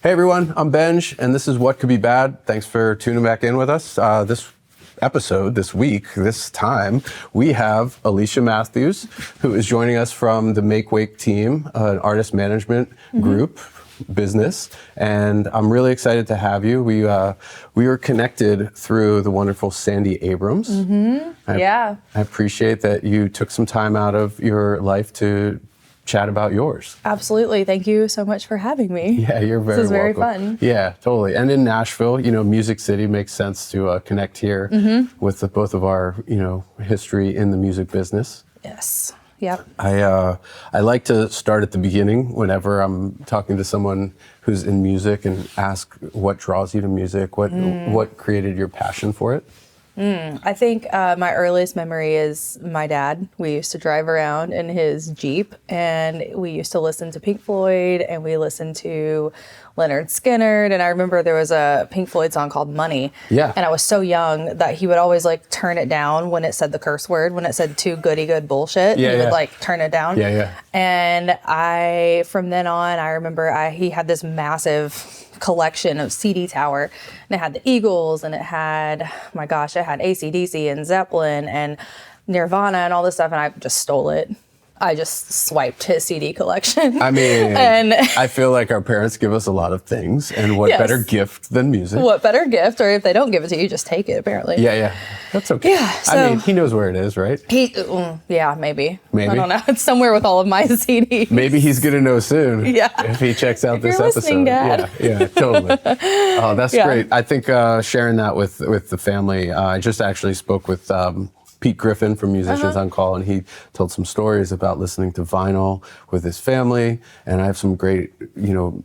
Hey everyone, I'm Benj, and this is What Could Be Bad. Thanks for tuning back in with us. This episode, this week, this time, we have Alicia Mathews, who is joining us from the Make Wake team, an artist management group, business, and I'm really excited to have you. We were connected through the wonderful Sandy Abrams. I appreciate that you took some time out of your life to chat about yours. Absolutely. Thank you so much for having me. Yeah, you're very welcome. This is very fun. Yeah, totally. And in Nashville, Music City makes sense to connect here with both of our, history in the music business. Yes. Yep. I like to start at the beginning whenever I'm talking to someone who's in music and ask what draws you to music, what created your passion for it? I think my earliest memory is my dad. We used to drive around in his Jeep and we used to listen to Pink Floyd and we listened to Leonard Skinner. And I remember there was a Pink Floyd song called Money. Yeah. And I was so young that he would always turn it down when it said the curse word, when it said too goody good bullshit. He would turn it down. Yeah. And from then on, I remember he had this massive collection of CD tower, and it had the Eagles, and it had AC/DC and Zeppelin and Nirvana and all this stuff, and I just stole it. I just swiped his CD collection. I mean, and I feel like our parents give us a lot of things, and what better gift than music? What better gift? Or if they don't give it to you, just take it, apparently. Yeah. That's okay. Yeah, I mean, he knows where it is, right? Maybe. I don't know. It's somewhere with all of my CDs. Maybe he's going to know soon if he checks out this episode. Listening, Dad. Yeah, totally. Oh, that's great. I think sharing that with the family, I just actually spoke with Pete Griffin from Musicians on Call, and he told some stories about listening to vinyl with his family, and I have some great,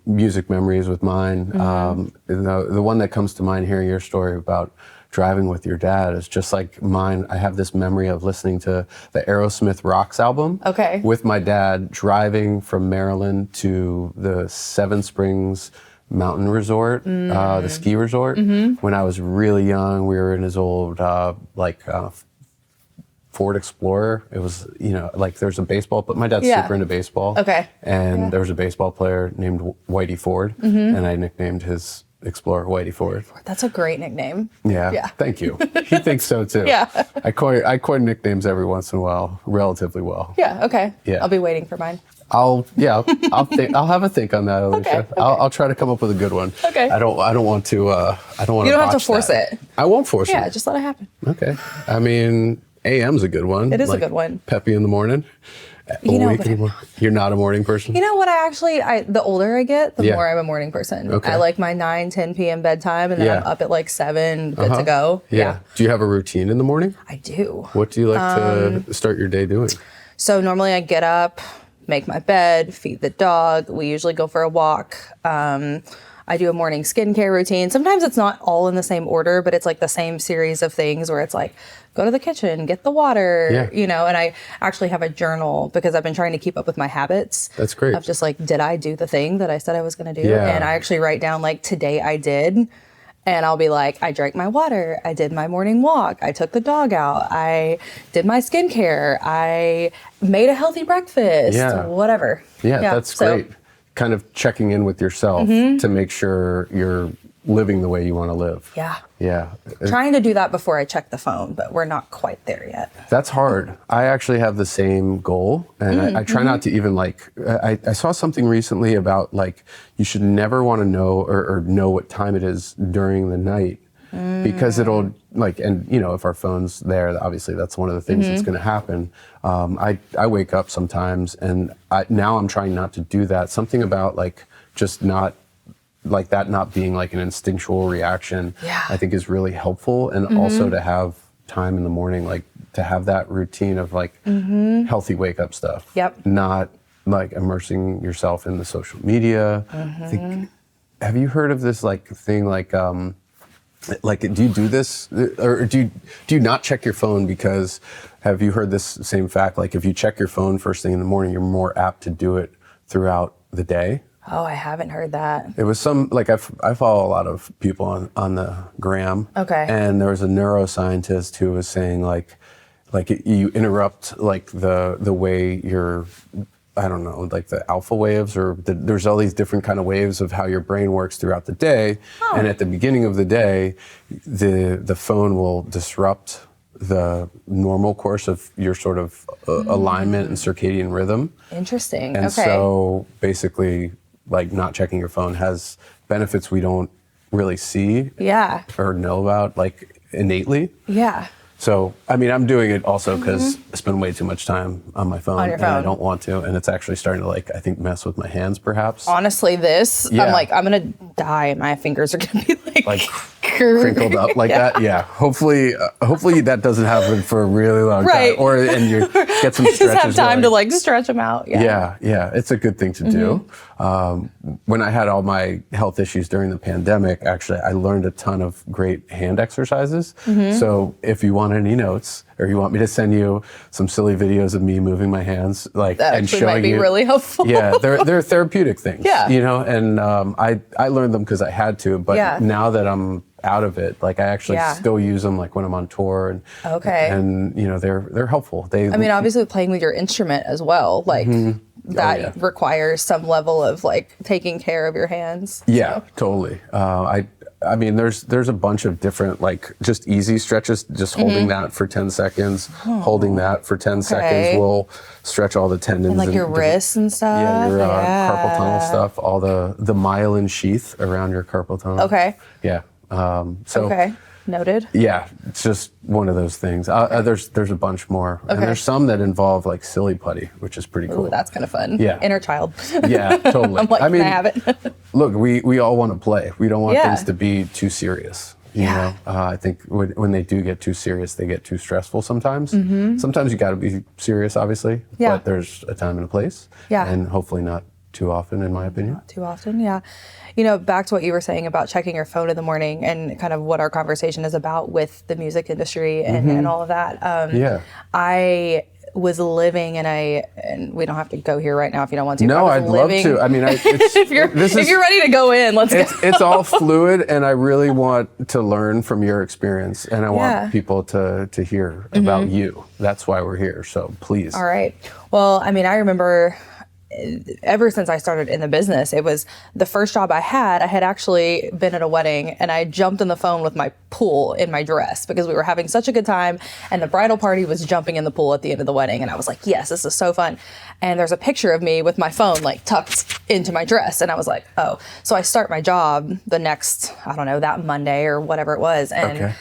music memories with mine. The one that comes to mind hearing your story about driving with your dad is just like mine. I have this memory of listening to the Aerosmith Rocks album with my dad, driving from Maryland to the Seven Springs Mountain Resort, the ski resort. When I was really young, we were in his old Ford Explorer. It was, there's a baseball, but my dad's super into baseball. And there was a baseball player named Whitey Ford, and I nicknamed his Explorer Whitey Ford. That's a great nickname. Yeah. Thank you. He thinks so too. I coin nicknames every once in a while, relatively well. Yeah. I'll be waiting for mine. I'll have a think on that, Alicia. Okay. I'll try to come up with a good one. Okay. I don't want to. I don't want to. You don't have to force it. I won't force it. Yeah, just let it happen. Okay. I mean, AM's a good one. It is a good one. Peppy in the morning. You're not a morning person? You know what? The older I get, the more I'm a morning person. Okay. I like my 9, 10 p.m. bedtime, and then I'm up at 7, good to go. Yeah. Do you have a routine in the morning? I do. What do you like to start your day doing? So normally I get up, make my bed, feed the dog. We usually go for a walk. I do a morning skincare routine. Sometimes it's not all in the same order, but it's the same series of things where it's go to the kitchen, get the water, and I actually have a journal because I've been trying to keep up with my habits. That's great. Of just did I do the thing that I said I was going to do? Yeah. And I actually write down today I did. And I'll be I drank my water, I did my morning walk, I took the dog out, I did my skincare, I made a healthy breakfast, whatever. Yeah, that's great. Kind of checking in with yourself to make sure you're living the way you want to live. Yeah. Trying to do that before I check the phone, but we're not quite there yet. That's hard. I actually have the same goal, and I try not to even I saw something recently about you should never want to know or know what time it is during the night because it'll if our phone's there, obviously that's one of the things that's going to happen. I wake up sometimes, and now I'm trying not to do that. Something about just not that not being an instinctual reaction, I think is really helpful. And also to have time in the morning, to have that routine of healthy wake up stuff. Not immersing yourself in the social media. I think, have you heard of this thing do you do this or do you not check your phone because have you heard this same fact? If you check your phone first thing in the morning, you're more apt to do it throughout the day. Oh, I haven't heard that. It was I follow a lot of people on the gram. And there was a neuroscientist who was saying you interrupt the way your I don't know, like the alpha waves, or there's all these different kind of waves of how your brain works throughout the day. Oh. And at the beginning of the day, the phone will disrupt the normal course of your sort of alignment and circadian rhythm. Interesting. And so basically, like, not checking your phone has benefits we don't really see or know about, like, innately. Yeah. So, I mean, I'm doing it also because I spend way too much time on my phone, and I don't want to. And it's actually starting to, like, I think, mess with my hands, perhaps. Honestly, I'm like, I'm going to die. My fingers are going to be like crinkled up like that. Yeah. Hopefully that doesn't happen for a really long time. And you get some stretches. Just have time to, like, stretch them out. Yeah. It's a good thing to do. When I had all my health issues during the pandemic, actually, I learned a ton of great hand exercises. So if you want any notes, or you want me to send you some silly videos of me moving my hands, like, that and showing might be really helpful. Yeah, they're therapeutic things. Yeah. You know, and I learned them because I had to, but now that I'm out of it, like, I actually still use them, like, when I'm on tour, and you know, they're helpful. I mean, obviously playing with your instrument as well, like that requires some level of, like, taking care of your hands. Yeah, totally. I mean, there's a bunch of different, like, just easy stretches, just holding that for 10 seconds, holding that for 10 seconds will stretch all the tendons. And, like, your wrists and stuff. Yeah, your carpal tunnel stuff, all the myelin sheath around your carpal tunnel. Okay. Yeah. Okay. Noted. Yeah, it's just one of those things. There's a bunch more. And there's some that involve, like, silly putty, which is pretty cool. Ooh, that's kind of fun. Yeah. Inner child. Yeah, totally. I'm like, I mean, can I have it? Look, we all want to play. We don't want things to be too serious. You know? I think when they do get too serious, they get too stressful sometimes. Sometimes you got to be serious, obviously. Yeah. But there's a time and a place. Yeah. And hopefully not too often, in my opinion. Not too often, yeah. You know, back to what you were saying about checking your phone in the morning and kind of what our conversation is about with the music industry and all of that. I was living in and we don't have to go here right now if you don't want to. No, I'd love to. I mean, if you're ready to go in, let's go. It's all fluid, and I really want to learn from your experience, and I want people to hear about you. That's why we're here. So please. All right. Well, I mean, I remember ever since I started in the business, it was the first job I had actually been at a wedding, and I jumped in the phone with my pool in my dress because we were having such a good time, and the bridal party was jumping in the pool at the end of the wedding, and I was like, yes, this is so fun. And there's a picture of me with my phone, like, tucked into my dress, and I was like, oh. So I start my job the next, I don't know, that Monday or whatever it was, and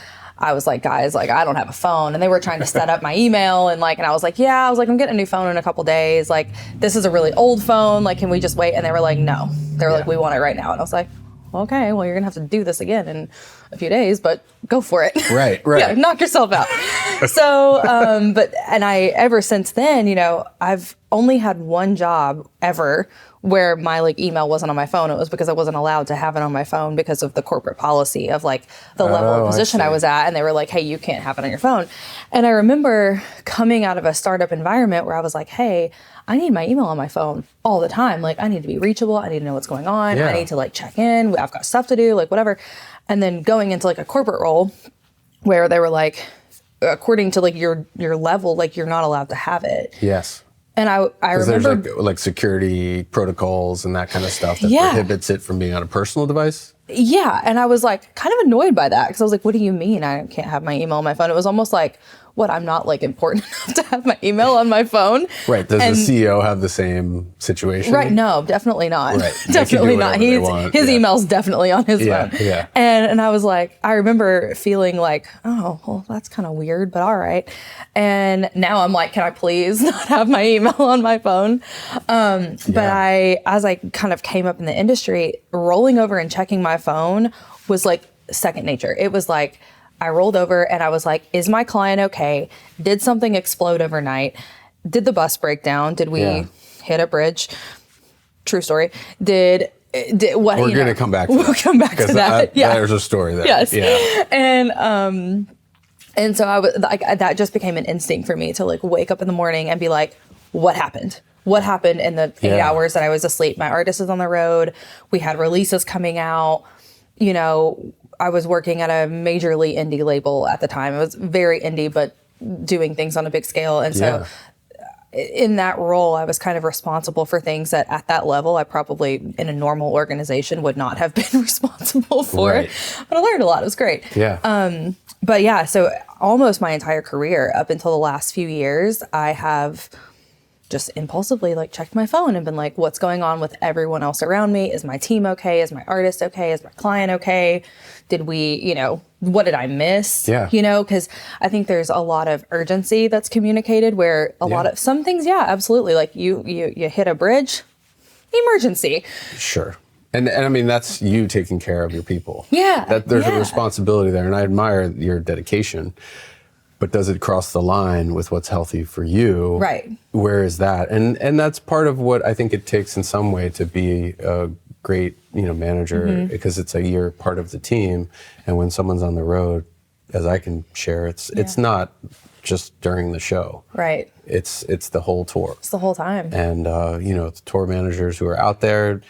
I was like, guys, like, I don't have a phone. And they were trying to set up my email, and I was like, I'm getting a new phone in a couple days. Like, this is a really old phone. Like, can we just wait? And they were like, no. They were like, we want it right now. And I was like, okay, well, you're going to have to do this again in a few days, but go for it. Right. Yeah, knock yourself out. So, and ever since then, you know, I've only had one job ever where my, like, email wasn't on my phone. It was because I wasn't allowed to have it on my phone because of the corporate policy of, like, the level of position I was at. And they were like, hey, you can't have it on your phone. And I remember coming out of a startup environment where I was like, hey, I need my email on my phone all the time. Like, I need to be reachable. I need to know what's going on. I need to, like, check in. I've got stuff to do, like, whatever. And then going into, like, a corporate role where they were like, according to, like, your level, like, you're not allowed to have it. Yes. And I remember, there's like security protocols and that kind of stuff that prohibits it from being on a personal device. Yeah. And I was, like, kind of annoyed by that because I was like, what do you mean I can't have my email on my phone? It was almost like, what, I'm not, like, important enough to have my email on my phone? Right. Does the CEO have the same situation? Right. No, definitely not. Right. Definitely not. His email's definitely on his phone. Yeah. And I was like, I remember feeling like, oh, well, that's kind of weird, but all right. And now I'm like, can I please not have my email on my phone? But as I kind of came up in the industry, rolling over and checking my phone was, like, second nature. It was like, I rolled over and I was like, is my client okay? Did something explode overnight? Did the bus break down? Did we hit a bridge? True story. Did what? We're going to come back to that. We'll come back to that. There's a story there. Yes. Yeah. And so I was like, that just became an instinct for me to, like, wake up in the morning and be like, what happened? What happened in the 8 hours that I was asleep? My artist is on the road. We had releases coming out. You know, I was working at a majorly indie label at the time. It was very indie, but doing things on a big scale. And so in that role, I was kind of responsible for things that at that level, I probably in a normal organization would not have been responsible for. Right. But I learned a lot. It was great. Yeah. But yeah, so almost my entire career up until the last few years, I have just impulsively like checked my phone and been like, what's going on with everyone else around me? Is my team okay? Is my artist okay? Is my client okay? Did we, what did I miss? Yeah. Because I think there's a lot of urgency that's communicated where a lot of some things, yeah, absolutely. Like you hit a bridge, emergency. Sure. And I mean, that's you taking care of your people. Yeah. There's a responsibility there. And I admire your dedication. But does it cross the line with what's healthy for you? Right. Where is that? And that's part of what I think it takes in some way to be a great, manager, because you're part of the team. And when someone's on the road, as I can share, it's not just during the show. Right. It's the whole tour. It's the whole time. And the tour managers who are out there,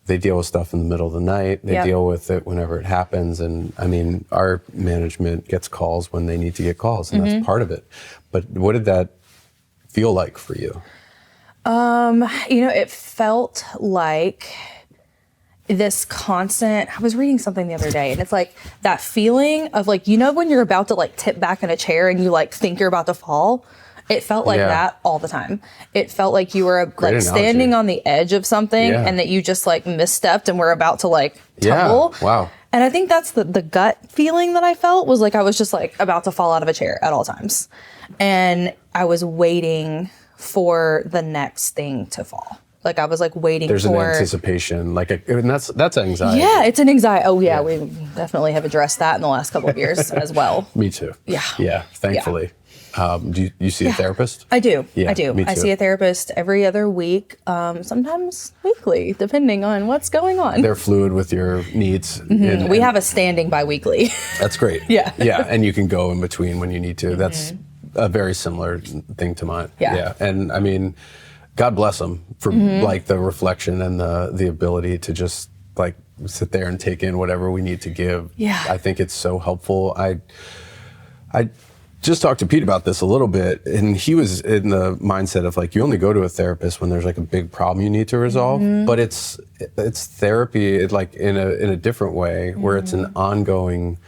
they deal with stuff in the middle of the night. They deal with it whenever it happens. And I mean, our management gets calls when they need to get calls, and that's part of it. But what did that feel like for you? It felt like this constant, I was reading something the other day, and it's like that feeling of like, when you're about to like tip back in a chair and you like think you're about to fall. It felt like that all the time. It felt like you were like standing on the edge of something and that you just like misstepped and were about to like tumble. Yeah. Wow. And I think that's the gut feeling that I felt was like I was just like about to fall out of a chair at all times. And I was waiting for the next thing to fall. Like I was like waiting There's for... an anticipation, and that's anxiety. Yeah, it's an anxiety. Oh yeah, we definitely have addressed that in the last couple of years as well. Me too. Yeah. Yeah, thankfully. Do you see a therapist? I do. Yeah, I do. me I too. see a therapist every other week, sometimes weekly, depending on what's going on. They're fluid with your needs. We have a standing bi-weekly. That's great. Yeah. Yeah, and you can go in between when you need to. That's a very similar thing to mine. Yeah. And I mean, God bless them for like the reflection and the ability to just like sit there and take in whatever we need to give. Yeah. I think it's so helpful. I just talked to Pete about this a little bit, and he was in the mindset of like, you only go to a therapist when there's like a big problem you need to resolve. But it's therapy like in a different way where it's an ongoing,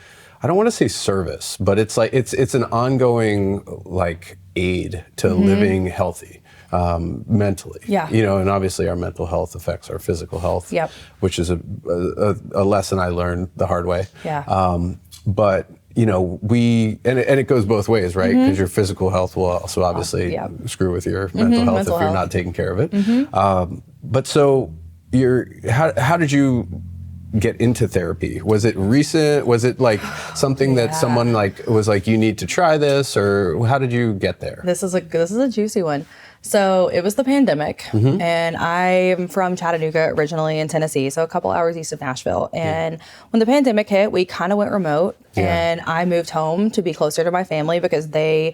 I don't want to say service, but it's like it's an ongoing like aid to living healthy mentally. Yeah. And obviously our mental health affects our physical health, which is a lesson I learned the hard way. Yeah. But and it goes both ways, right? Because your physical health will also obviously screw with your mental health if you're not taking care of it. But so how did you get into therapy? Was it recent? Was it like something that someone like was like, you need to try this, or how did you get there? This is a juicy one. So it was the pandemic, and I'm from Chattanooga originally in Tennessee, so a couple hours east of Nashville. And when the pandemic hit, we kind of went remote, and I moved home to be closer to my family because they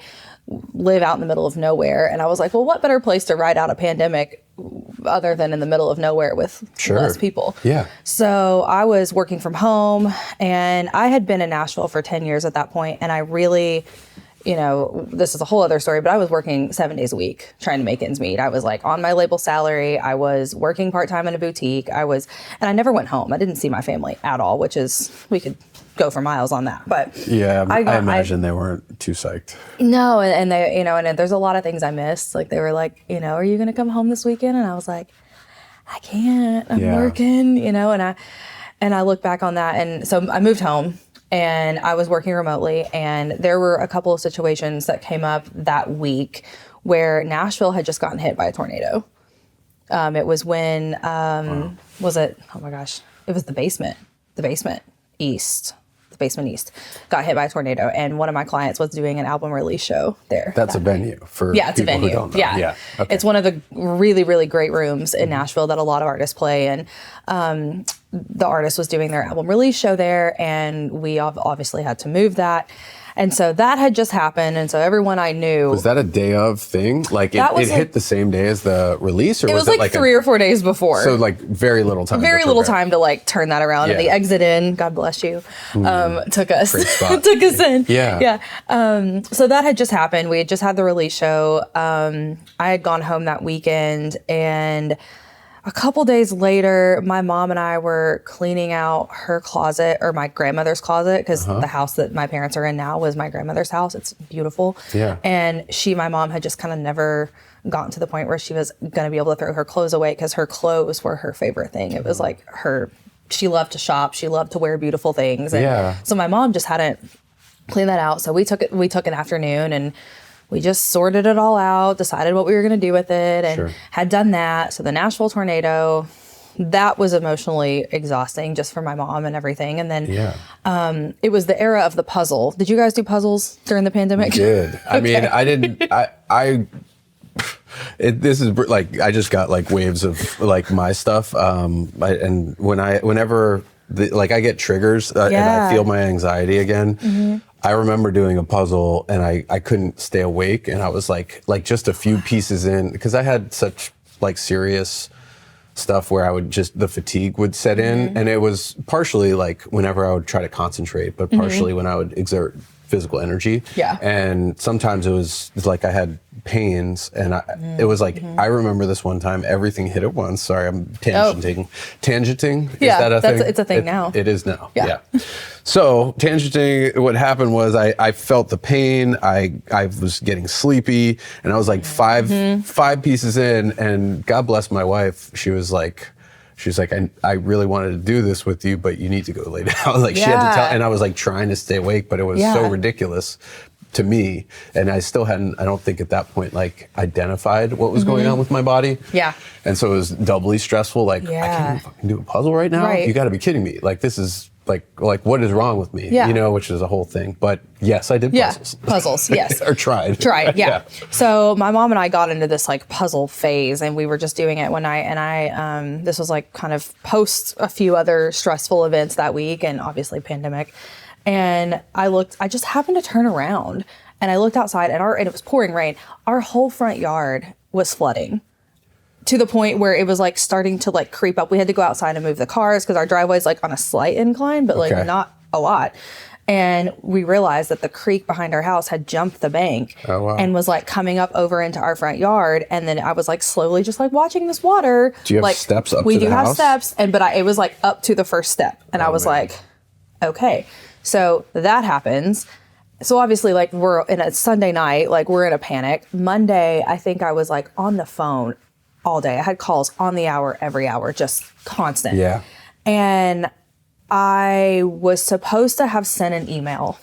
live out in the middle of nowhere. And I was like, well, what better place to ride out a pandemic other than in the middle of nowhere with less people? Yeah. So I was working from home, and I had been in Nashville for 10 years at that point, and I really... this is a whole other story, but I was working 7 days a week trying to make ends meet. I was like on my label salary. I was working part-time in a boutique. And I never went home. I didn't see my family at all, which is, we could go for miles on that. But yeah, I imagine they weren't too psyched. No. And they, and there's a lot of things I missed. Like they were like, are you going to come home this weekend? And I was like, I can't, I'm working, and I look back on that. And so I moved home. And I was working remotely, and there were a couple of situations that came up that week where Nashville had just gotten hit by a tornado. It was when, was it? Oh my gosh. It was the basement east got hit by a tornado. And one of my clients was doing an album release show there. That's a venue for people who don't know. Yeah. Okay. It's one of the really, really great rooms in Nashville that a lot of artists play. And the artist was doing their album release show there, and we obviously had to move that. And so that had just happened. And so everyone I knew. Was that a day of thing? Like it hit the same day as the release, or it was like 3 or 4 days before. So like very little time. Very little time to like turn that around. Yeah. And the exit in, God bless you, took us in. Yeah. So that had just happened. We had just had the release show. I had gone home that weekend, and a couple days later, my mom and I were cleaning out her closet, or my grandmother's closet, because the house that my parents are in now was my grandmother's house. It's beautiful. Yeah. And my mom had just kind of never gotten to the point where she was going to be able to throw her clothes away, because her clothes were her favorite thing. It was like she loved to shop. She loved to wear beautiful things. And so my mom just hadn't cleaned that out. So we took an afternoon, and we just sorted it all out, decided what we were going to do with it, and had done that. So the Nashville tornado, that was emotionally exhausting just for my mom and everything. And then it was the era of the puzzle. Did you guys do puzzles during the pandemic? We did. I mean, I didn't, this is like, I just got like waves of like my stuff. And whenever I get triggers and I feel my anxiety again, I remember doing a puzzle and I couldn't stay awake, and I was like just a few pieces in, because I had such like serious stuff where the fatigue would set in, and it was partially like whenever I would try to concentrate, but partially when I would exert physical energy. Yeah. And sometimes it was like I had pains, and it was like, I remember this one time, everything hit at once. Sorry, I'm tangenting. Tangenting? Yeah, is that a thing? It's a thing now. It is now. Yeah. So tangenting, what happened was I felt the pain. I was getting sleepy, and I was like five pieces in, and God bless my wife. She was like, I really wanted to do this with you, but you need to go lay down. Like she had to tell, and I was like trying to stay awake, but it was so ridiculous to me. And I still hadn't, I don't think at that point, like identified what was going on with my body. Yeah. And so it was doubly stressful. Like, I can't even fucking do a puzzle right now. Right. You gotta be kidding me. Like, this is like what is wrong with me? Yeah. You know, which is a whole thing. But yes, I did puzzles. Puzzles, yes. Or tried. Yeah. So my mom and I got into this like puzzle phase, and we were just doing it one night, and I this was like kind of post a few other stressful events that week, and obviously pandemic. And I just happened to turn around, and I looked outside, and it was pouring rain. Our whole front yard was flooding, to the point where it was like starting to like creep up. We had to go outside and move the cars, because our driveway is like on a slight incline, but like not a lot. And we realized that the creek behind our house had jumped the bank and was like coming up over into our front yard. And then I was like slowly just like watching this water. Do you have like, steps up we to the house? We do have steps, it was like up to the first step. And I was like, okay. So that happens. So obviously, like, we're in a Sunday night, like we're in a panic. Monday, I think I was like on the phone all day. I had calls on the hour, every hour, just constant. Yeah. And I was supposed to have sent an email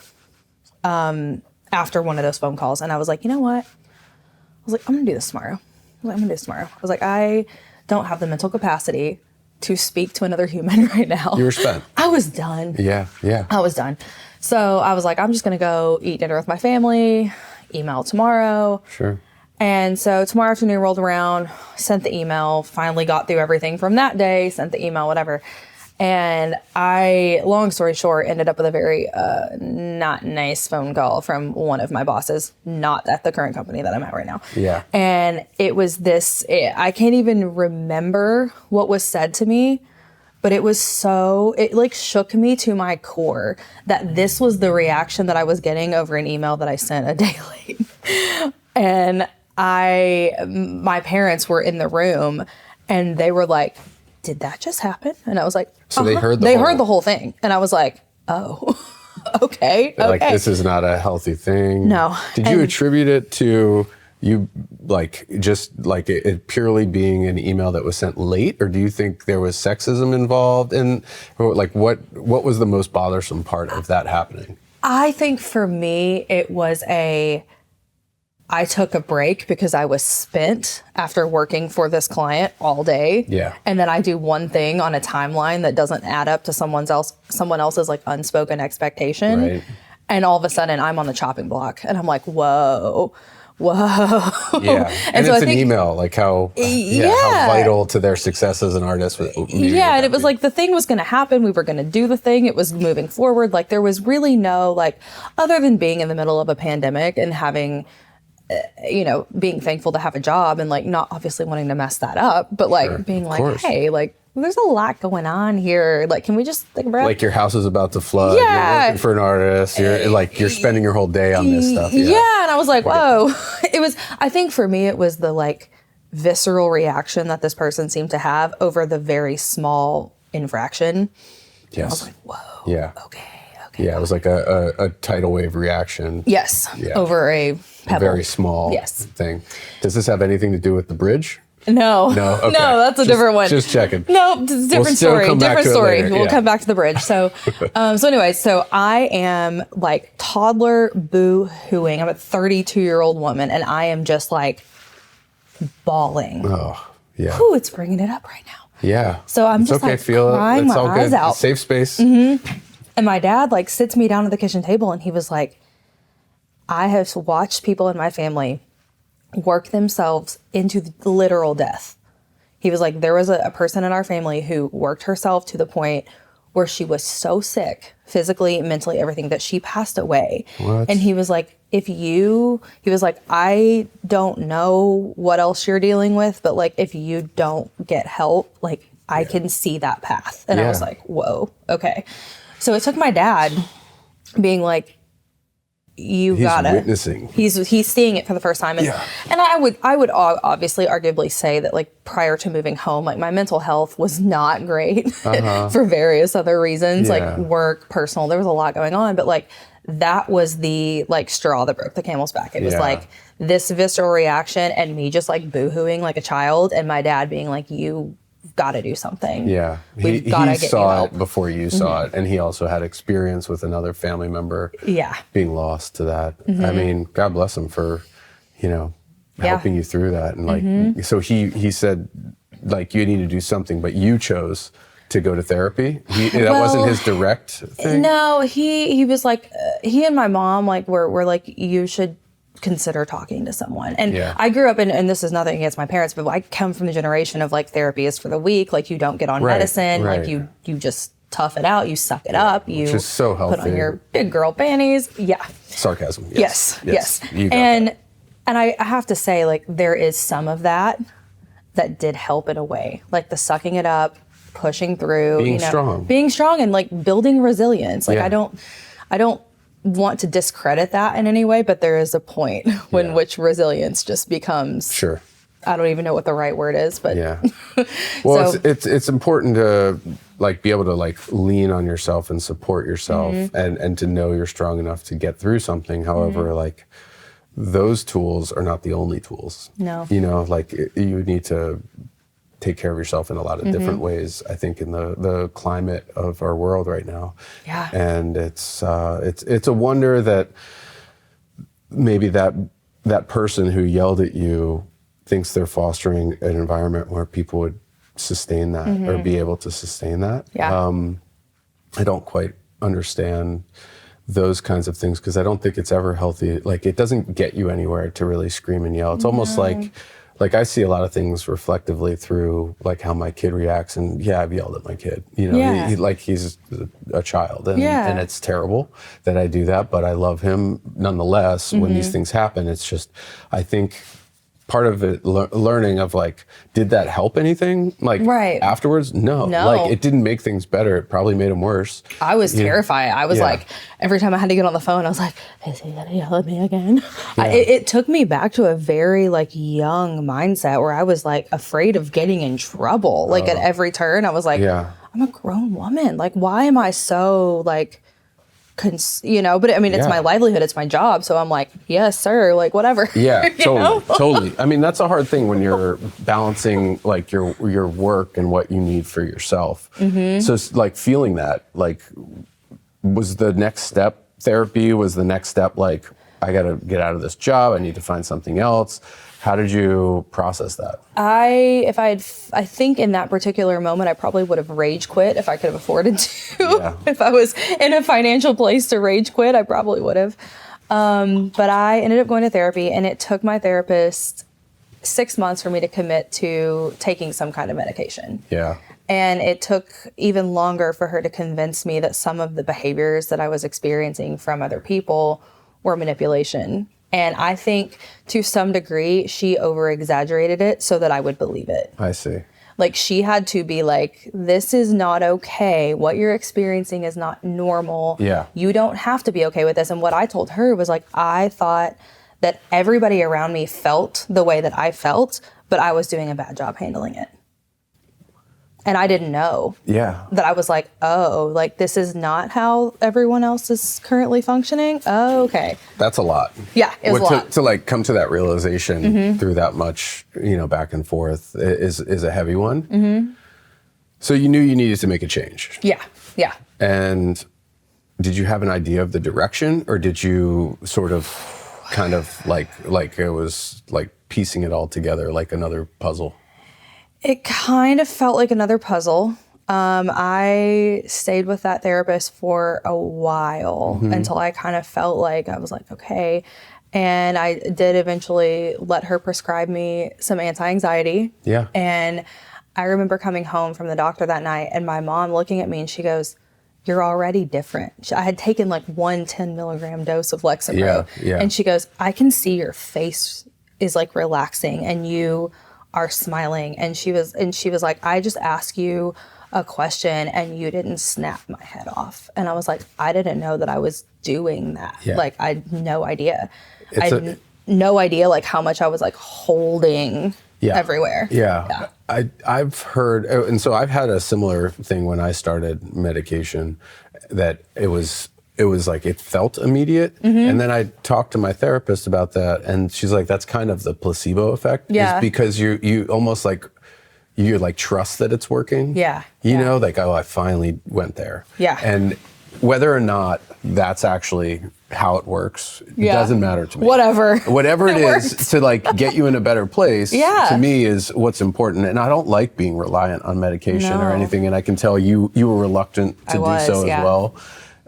after one of those phone calls. And I was like, you know what? I was like, I'm going to do this tomorrow. I was like, I don't have the mental capacity to speak to another human right now. You were spent. I was done. Yeah. I was done. So I was like, I'm just going to go eat dinner with my family, email tomorrow. Sure. And so tomorrow afternoon rolled around, sent the email, finally got through everything from that day, sent the email, whatever. And I, long story short, ended up with a very not nice phone call from one of my bosses, not at the current company that I'm at right now. Yeah. And it was I can't even remember what was said to me, but it like shook me to my core that this was the reaction that I was getting over an email that I sent a day late. And my parents were in the room, and they were like, did that just happen? And I was like, so they heard the whole thing. And I was like, oh, okay. Like, this is not a healthy thing. No. Did you attribute it to you, like, just like it purely being an email that was sent late? Or do you think there was sexism involved? And like, what was the most bothersome part of that happening? I think for me, it was I took a break because I was spent after working for this client all day. Yeah. And then I do one thing on a timeline that doesn't add up to someone else's like unspoken expectation. Right. And all of a sudden I'm on the chopping block, and I'm like, whoa, whoa. Yeah. And so it's I think, an email, like how vital to their success as an artist. Yeah, and it was like the thing was going to happen. We were going to do the thing. It was moving forward. Like there was really no, like, other than being in the middle of a pandemic and having, being thankful to have a job and like not obviously wanting to mess that up, but like being like, hey, like there's a lot going on here. Like, can we just take a breath? Like your house is about to flood. Yeah. You're working for an artist. You're spending your whole day on this stuff. Yeah. And I was like, whoa. I think for me, it was the like visceral reaction that this person seemed to have over the very small infraction. Yes. I was like, whoa. Yeah. Okay. Yeah, it was like a tidal wave reaction. Yes. Yeah. Over a pebble. Very small thing. Does this have anything to do with the bridge? No. No, okay. No, that's a different one. Just checking. No, it's a different story. Different story. We'll come back to the bridge. So, so I am like toddler boo-hooing. I'm a 32-year-old woman, and I am just like bawling. Oh, yeah. Whew, it's bringing it up right now. Yeah. So I'm it's just okay. like Feel crying it. It's my all eyes good. out. Safe space. Mm-hmm. And my dad like sits me down at the kitchen table, and he was like, I have watched people in my family work themselves into literal death. He was like, there was a person in our family who worked herself to the point where she was so sick, physically, mentally, everything, that she passed away. What? And he was like, I don't know what else you're dealing with, but like, if you don't get help, like I can see that path. And I was like, whoa, okay. So it took my dad being like, he's witnessing. He's seeing it for the first time. And I would obviously arguably say that like prior to moving home, like my mental health was not great for various other reasons, like work, personal, there was a lot going on, but like that was the like straw that broke the camel's back. It was like this visceral reaction and me just like boo-hooing like a child, and my dad being like, you got to do something. Yeah. We've He gotta get saw you help. it before you saw it. And he also had experience with another family member being lost to that. I mean, God bless him for, helping you through that. And like, so he said like, you need to do something, but you chose to go to therapy. That wasn't his direct thing. No, he was like, he and my mom like were like, you should consider talking to someone. And I grew up in, and this is nothing against my parents, but I come from the generation of like therapy is for the weak. Like you don't get on medicine. Like you just tough it out. You suck it up. You which is so healthy. Put on your big girl panties. Yeah. Sarcasm. Yes. You got and that. I have to say like there is some of that did help in a way, like the sucking it up, pushing through, being strong and like building resilience. Like I don't want to discredit that in any way, but there is a point when which resilience just becomes I don't even know what the right word is, but well, so, it's important to like be able to like lean on yourself and support yourself and to know you're strong enough to get through something. However, like those tools are not the only tools. No. Like you need to take care of yourself in a lot of different ways, I think, in the climate of our world right now. Yeah. And it's a wonder that maybe that person who yelled at you thinks they're fostering an environment where people would sustain that or be able to sustain that. Yeah. I don't quite understand those kinds of things because I don't think it's ever healthy. Like it doesn't get you anywhere to really scream and yell. It's almost like I see a lot of things reflectively through like how my kid reacts, and I've yelled at my kid, he's a child, and it's terrible that I do that, but I love him nonetheless. When these things happen, it's just, I think part of it learning of like, did that help anything? Like afterwards? No. Like it didn't make things better. It probably made them worse. I was terrified. I was like, every time I had to get on the phone, I was like, is he gonna yell at me again? It took me back to a very like young mindset where I was like afraid of getting in trouble. Like at every turn, I was like, I'm a grown woman. Like, why am I so like, but I mean, it's my livelihood, it's my job. So I'm like, yes, sir, like whatever. Yeah, totally. I mean, that's a hard thing when you're balancing like your work and what you need for yourself. So it's like feeling that, like, was the next step therapy? Was the next step like, I got to get out of this job, I need to find something else? How did you process that? I think in that particular moment, I probably would have rage quit if I could have afforded to. If I was in a financial place to rage quit, I probably would have. But I ended up going to therapy, and it took my therapist 6 months for me to commit to taking some kind of medication. Yeah. And it took even longer for her to convince me that some of the behaviors that I was experiencing from other people were manipulation. And I think to some degree, she over-exaggerated it so that I would believe it. I see. Like, she had to be like, this is not okay. What you're experiencing is not normal. Yeah. You don't have to be okay with this. And what I told her was like, I thought that everybody around me felt the way that I felt, but I was doing a bad job handling it. And I didn't know that I was like, oh, like this is not how everyone else is currently functioning. Oh, okay. That's a lot. Yeah, it was a lot. To like come to that realization through that much, back and forth is a heavy one. So you knew you needed to make a change. Yeah, yeah. And did you have an idea of the direction, or did you sort of kind of like it was like piecing it all together like another puzzle? It kind of felt like another puzzle. I stayed with that therapist for a while until I kind of felt like I was like, okay. And I did eventually let her prescribe me some anti-anxiety. Yeah. And I remember coming home from the doctor that night and my mom looking at me and she goes, you're already different. I had taken like 1 10 milligram dose of Lexapro. Yeah. And she goes, I can see your face is like relaxing and you are smiling. And she was like, I just asked you a question and you didn't snap my head off. And I was like, I didn't know that I was doing that. Yeah. Like, I had no idea. I had no idea like how much I was like holding everywhere. Yeah. I've heard, and so I've had a similar thing when I started medication, that it was like it felt immediate. And then I talked to my therapist about that, and she's like, that's kind of the placebo effect. Yeah. Is because you almost like, you like trust that it's working. Yeah. You know, like, oh, I finally went there. Yeah. And whether or not that's actually how it works, it doesn't matter to me. Whatever it is to like get you in a better place, Yeah. to me is what's important. And I don't like being reliant on medication or anything. And I can tell you were reluctant to do so as well.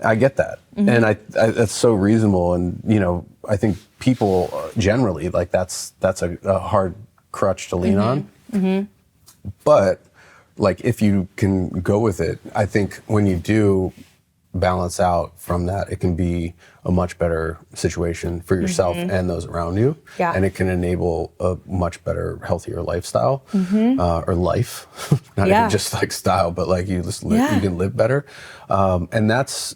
I get that. And I that's so reasonable. And, I think people generally, like that's a hard crutch to lean on. But like, if you can go with it, I think when you do balance out from that, it can be a much better situation for yourself and those around you. Yeah. And it can enable a much better, healthier lifestyle, or life, not even just like style, but like you just live, you can live better. And that's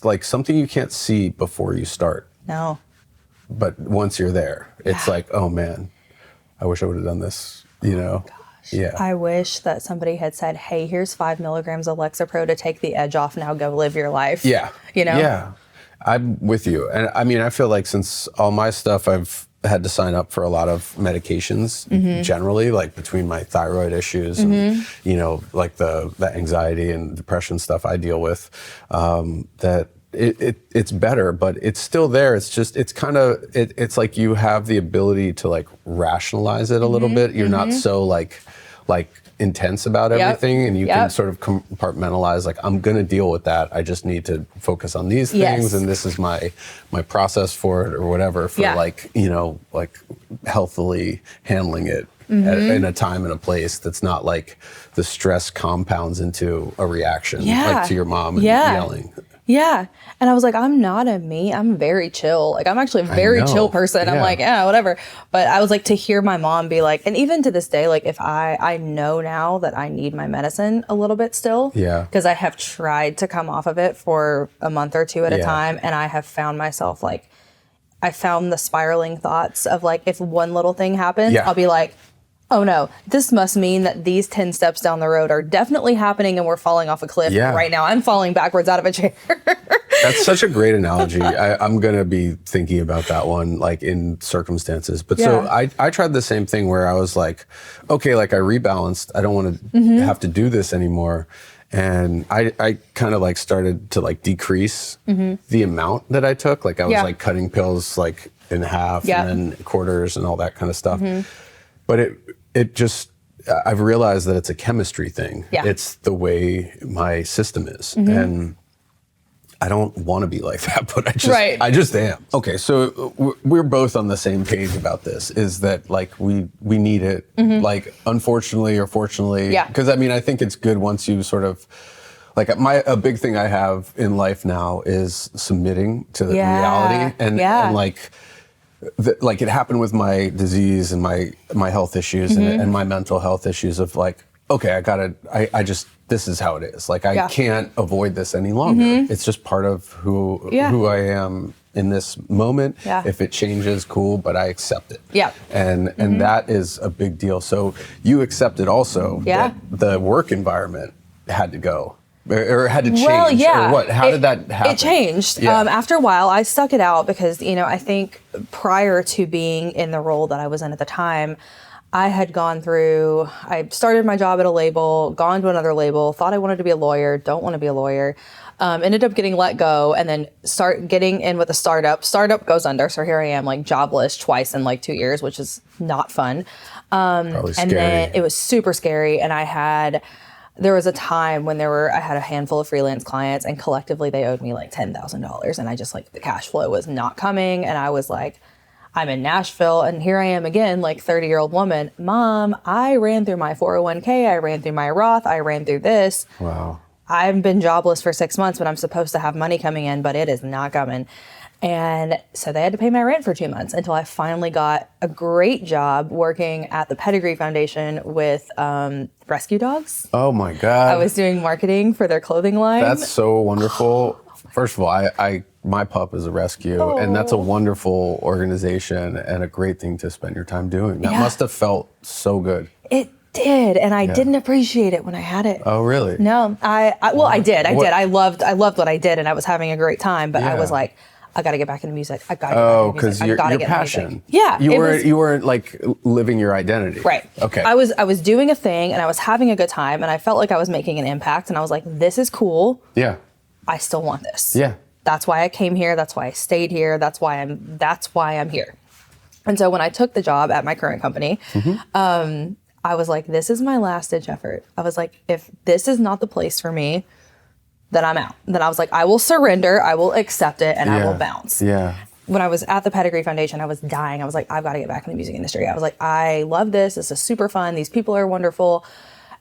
like something you can't see before you start. No. But once you're there, it's like, oh man, I wish I would have done this, Yeah. I wish that somebody had said, hey, here's 5 milligrams of Lexapro to take the edge off. Now go live your life. Yeah. Yeah. I'm with you. And I mean, I feel like since all my stuff, I've had to sign up for a lot of medications generally, like between my thyroid issues and, like the anxiety and depression stuff I deal with, that it's better, but it's still there. It's just, it's like you have the ability to like rationalize it a little bit. You're not so like intense about everything, and you can sort of compartmentalize, like, I'm gonna deal with that. I just need to focus on these things, and this is my process for it, or whatever, for like healthily handling it in a time and a place that's not like the stress compounds into a reaction, like to your mom and yelling. Yeah. And I was like, I'm not I'm very chill. Like, I'm actually a very chill person. I'm like, yeah, whatever. But I was like, to hear my mom be like, and even to this day, like, if I know now that I need my medicine a little bit still. Yeah. Because I have tried to come off of it for a month or two at a time. And I have found myself like, I found the spiraling thoughts of like, if one little thing happens, I'll be like, oh no, this must mean that these 10 steps down the road are definitely happening and we're falling off a cliff right now. I'm falling backwards out of a chair. That's such a great analogy. I'm going to be thinking about that one, like in circumstances. But so I tried the same thing where I was like, okay, like I rebalanced. I don't want to have to do this anymore. And I kind of like started to like decrease the amount that I took. Like I was like cutting pills like in half and then quarters and all that kind of stuff. But it just, I've realized that it's a chemistry thing. Yeah. It's the way my system is. And I don't want to be like that, but Right. I just am. Okay, so we're both on the same page about this, is that like we need it, like unfortunately or fortunately. Yeah. Because I mean, I think it's good once you sort of, like a big thing I have in life now is submitting to the reality. And like, like it happened with my disease and my health issues and my mental health issues of like, okay, I just, this is how it is. Like I can't avoid this any longer. It's just part of who I am in this moment. Yeah. If it changes, cool, but I accept it. Yeah. And that is a big deal. So you accepted also that the work environment had to go. Or had to change, well, yeah. or what? How did that happen? It changed. Yeah. After a while, I stuck it out because, I think prior to being in the role that I was in at the time, I started my job at a label, gone to another label, thought I wanted to be a lawyer, don't want to be a lawyer, ended up getting let go, and then start getting in with a startup. Startup goes under, so here I am, like jobless twice in like 2 years, which is not fun. Probably scary. And then it was super scary, and there was a time when I had a handful of freelance clients, and collectively they owed me like $10,000, and I just like the cash flow was not coming, and I was like, I'm in Nashville, and here I am again, like 30-year-old woman. Mom, I ran through my 401k, I ran through my Roth, I ran through this. Wow. I've been jobless for 6 months, but I'm supposed to have money coming in, but it is not coming. And so they had to pay my rent for 2 months until I finally got a great job working at the Pedigree Foundation with rescue dogs. Oh my God. I was doing marketing for their clothing line. That's so wonderful. First of all, my pup is a rescue, and that's a wonderful organization and a great thing to spend your time doing. That must have felt so good. It did, and I didn't appreciate it when I had it. Oh, really? No, I did. I loved what I did, and I was having a great time. But I was like, I got to get back into music. I got to get back into music. Because your passion. Yeah, you weren't like living your identity. Right. Okay. I was doing a thing, and I was having a good time, and I felt like I was making an impact, and I was like, this is cool. Yeah. I still want this. Yeah. That's why I came here. That's why I stayed here. That's why I'm here. And so when I took the job at my current company, I was like, this is my last ditch effort. I was like, if this is not the place for me, then I'm out. Then I was like, I will surrender. I will accept it, and I will bounce. Yeah. When I was at the Pedigree Foundation, I was dying. I was like, I've got to get back in the music industry. I was like, I love this. This is super fun. These people are wonderful.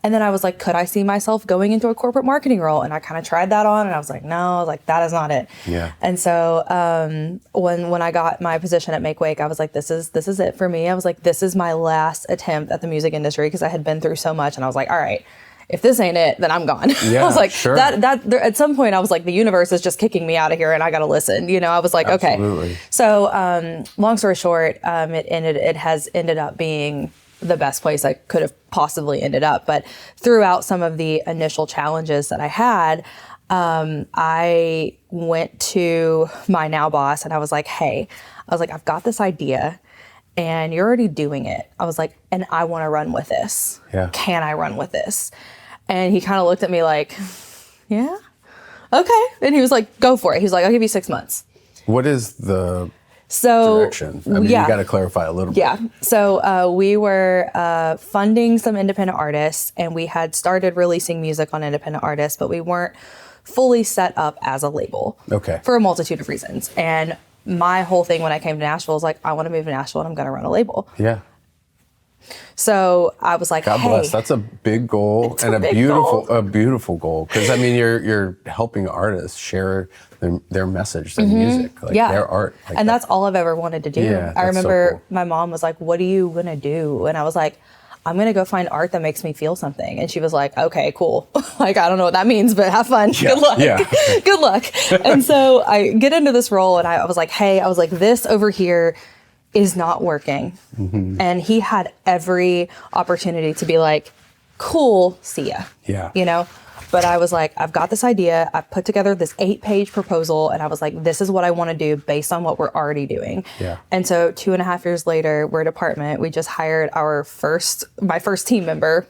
And then I was like, could I see myself going into a corporate marketing role? And I kind of tried that on, and I was like, no, I was like, that is not it. Yeah. And so when I got my position at Make Wake, I was like, this is it for me. I was like, this is my last attempt at the music industry, because I had been through so much, and I was like, all right, if this ain't it, then I'm gone. Yeah, I was like, sure. that at some point I was like, the universe is just kicking me out of here, and I got to listen. I was like, Absolutely. okay. So long story short, it has ended up being the best place I could have possibly ended up. But throughout some of the initial challenges that I had, I went to my now boss, and I was like, hey, I've got this idea, and you're already doing it. I was like, and I want to run with this. Yeah. Can I run with this? And he kind of looked at me like, yeah, okay. And he was like, go for it. He was like, I'll give you 6 months. What is the So direction? I mean, you got to clarify a little bit. Yeah. So we were funding some independent artists, and we had started releasing music on independent artists, but we weren't fully set up as a label. Okay. For a multitude of reasons. And my whole thing when I came to Nashville was like, I want to move to Nashville, and I'm going to run a label. Yeah. So I was like, God hey, bless. That's a big goal, and a beautiful goal. Because I mean, you're helping artists share their message, their music, like their art. Like and that's all I've ever wanted to do. Yeah, I that's so remember cool. my mom was like, what are you going to do? And I was like, I'm going to go find art that makes me feel something. And she was like, okay, cool. Like, I don't know what that means, but have fun. Yeah, Good luck. yeah. Good luck. And so I get into this role, and I was like, hey, this over here is not working. Mm-hmm. And he had every opportunity to be like, cool, see ya. Yeah. But I was like, I've got this idea. I put together this 8-page proposal, and I was like, this is what I want to do based on what we're already doing. Yeah. And so 2.5 years later, we're a department. We just hired my first team member,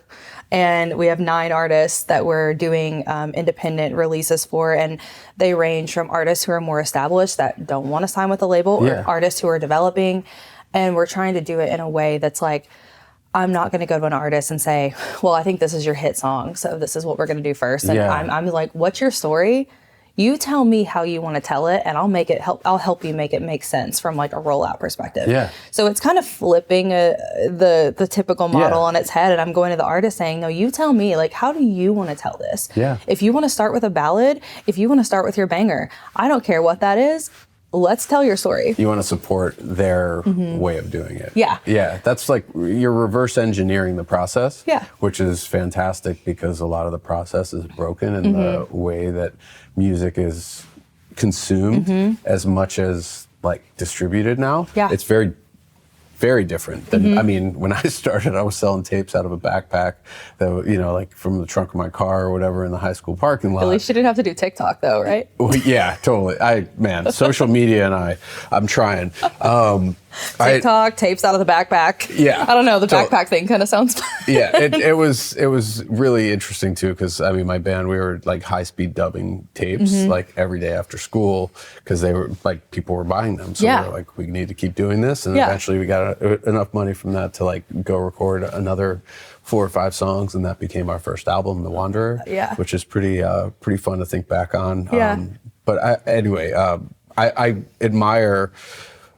and we have 9 artists that we're doing independent releases for. And they range from artists who are more established that don't want to sign with a label, or artists who are developing. And we're trying to do it in a way that's like, I'm not going to go to an artist and say, well, I think this is your hit song, so this is what we're going to do first. And I'm like, what's your story? You tell me how you want to tell it, and I'll help you make it make sense from like a rollout perspective. Yeah. So it's kind of flipping the typical model Yeah. on its head, and I'm going to the artist saying, no, you tell me, like, how do you want to tell this? Yeah. If you want to start with a ballad, if you want to start with your banger, I don't care what that is. Let's tell your story. You want to support their way of doing it. Yeah. Yeah. That's like you're reverse engineering the process. Yeah. Which is fantastic because a lot of the process is broken in the way that music is consumed as much as like distributed now. Yeah. It's very, very different than, I mean, when I started, I was selling tapes out of a backpack that, you know, like from the trunk of my car or whatever in the high school parking lot. At least you didn't have to do TikTok though, right? Well, yeah, totally. Man, social media and I'm trying. TikTok, tapes out of the backpack. Yeah. I don't know. The backpack thing kind of sounds fun. Yeah, it was really interesting too, because I mean, my band, we were like high speed dubbing tapes like every day after school because they were like people were buying them. So we were like, we need to keep doing this, and eventually we got enough money from that to like go record another 4 or 5 songs, and that became our first album, The Wanderer. Yeah. Which is pretty fun to think back on. Yeah. But anyway, I admire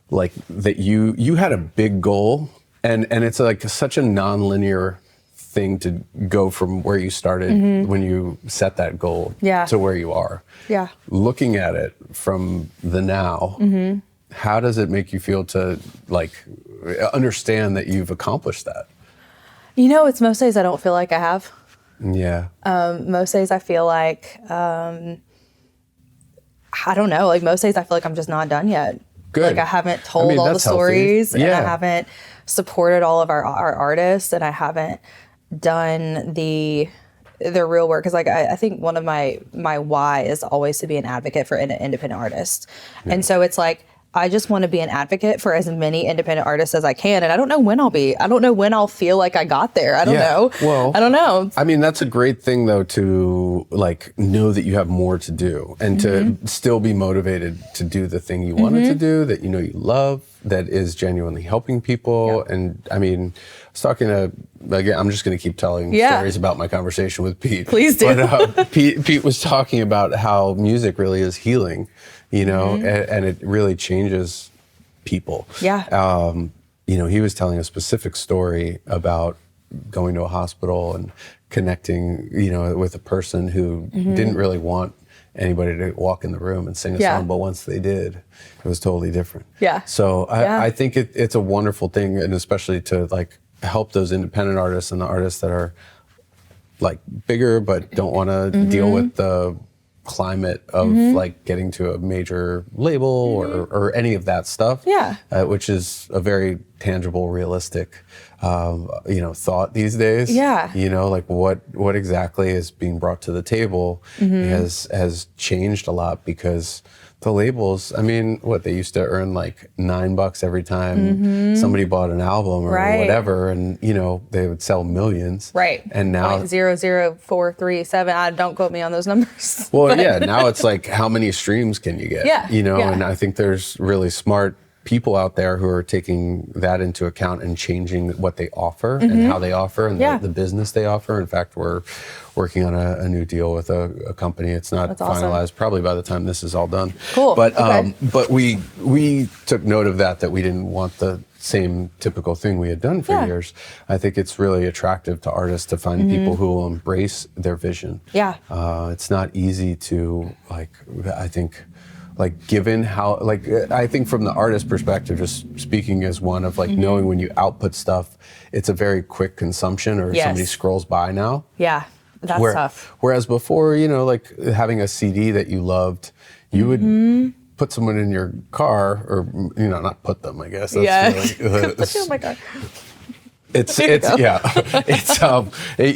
like that you had a big goal, and it's like such a non-linear thing to go from where you started when you set that goal to where you are. Yeah. Looking at it from the now, how does it make you feel to like understand that you've accomplished that? You know, it's most days I don't feel like I have. Yeah. Most days I feel like, I don't know, like most days I feel like I'm just not done yet. Good. Like I haven't told all the that's healthy. stories, and I Yeah. haven't supported all of our artists, and I haven't done the real work. Because like I think one of my why is always to be an advocate for independent artists. And so it's like, I just want to be an advocate for as many independent artists as I can. And I don't know when I'll be. I don't know when I'll feel like I got there. I don't know. Well, I don't know. I mean, that's a great thing though, to like know that you have more to do and to still be motivated to do the thing you wanted to do, that you know you love, that is genuinely helping people. And I mean, I was talking to, again, I'm just going to keep telling stories about my conversation with Pete. Please do. But Pete was talking about how music really is healing, you know, and it really changes people. Yeah. You know, he was telling a specific story about going to a hospital and connecting, you know, with a person who didn't really want anybody to walk in the room and sing a song, but once they did, it was totally different. Yeah. So I think it's a wonderful thing, and especially to like help those independent artists and the artists that are like bigger but don't want to deal with the climate of like getting to a major label or any of that stuff. Yeah. Which is a very tangible, realistic, you know, thought these days. Yeah. You know, like what exactly is being brought to the table has changed a lot, because the labels, I mean, what they used to earn like $9 every time somebody bought an album or whatever, and you know they would sell millions. Right. And now 0.00437. Don't quote me on those numbers. Well, yeah. Now it's like, how many streams can you get? Yeah. You know, Yeah. and I think there's really smart people out there who are taking that into account and changing what they offer and how they offer and the business they offer. In fact, we're working on a new deal with a company. It's not finalized probably by the time this is all done. Cool. But Okay. but we took note of that we didn't want the same typical thing we had done for years. I think it's really attractive to artists to find people who will embrace their vision. Yeah. It's not easy to I think given how, I think from the artist perspective, just speaking as one of knowing when you output stuff, it's a very quick consumption, or somebody scrolls by now. Yeah. That's tough. Whereas before, you know, like having a CD that you loved, you would put someone in your car, or, you know, not put them, I guess. That's Put you in my car. It's you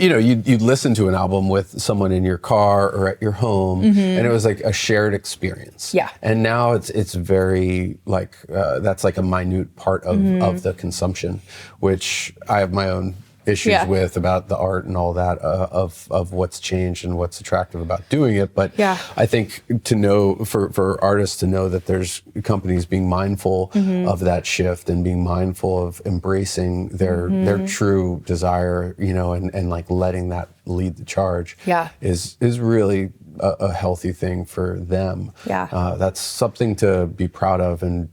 know, you'd listen to an album with someone in your car or at your home, and it was like a shared experience. Yeah. And now it's very that's like a minute part of the consumption, which I have my own issues with, about the art and all that, of what's changed and what's attractive about doing it. But I think to know, for artists to know that there's companies being mindful of that shift and being mindful of embracing their true desire, you know, and like letting that lead the charge is really a healthy thing for them. Yeah. That's something to be proud of, and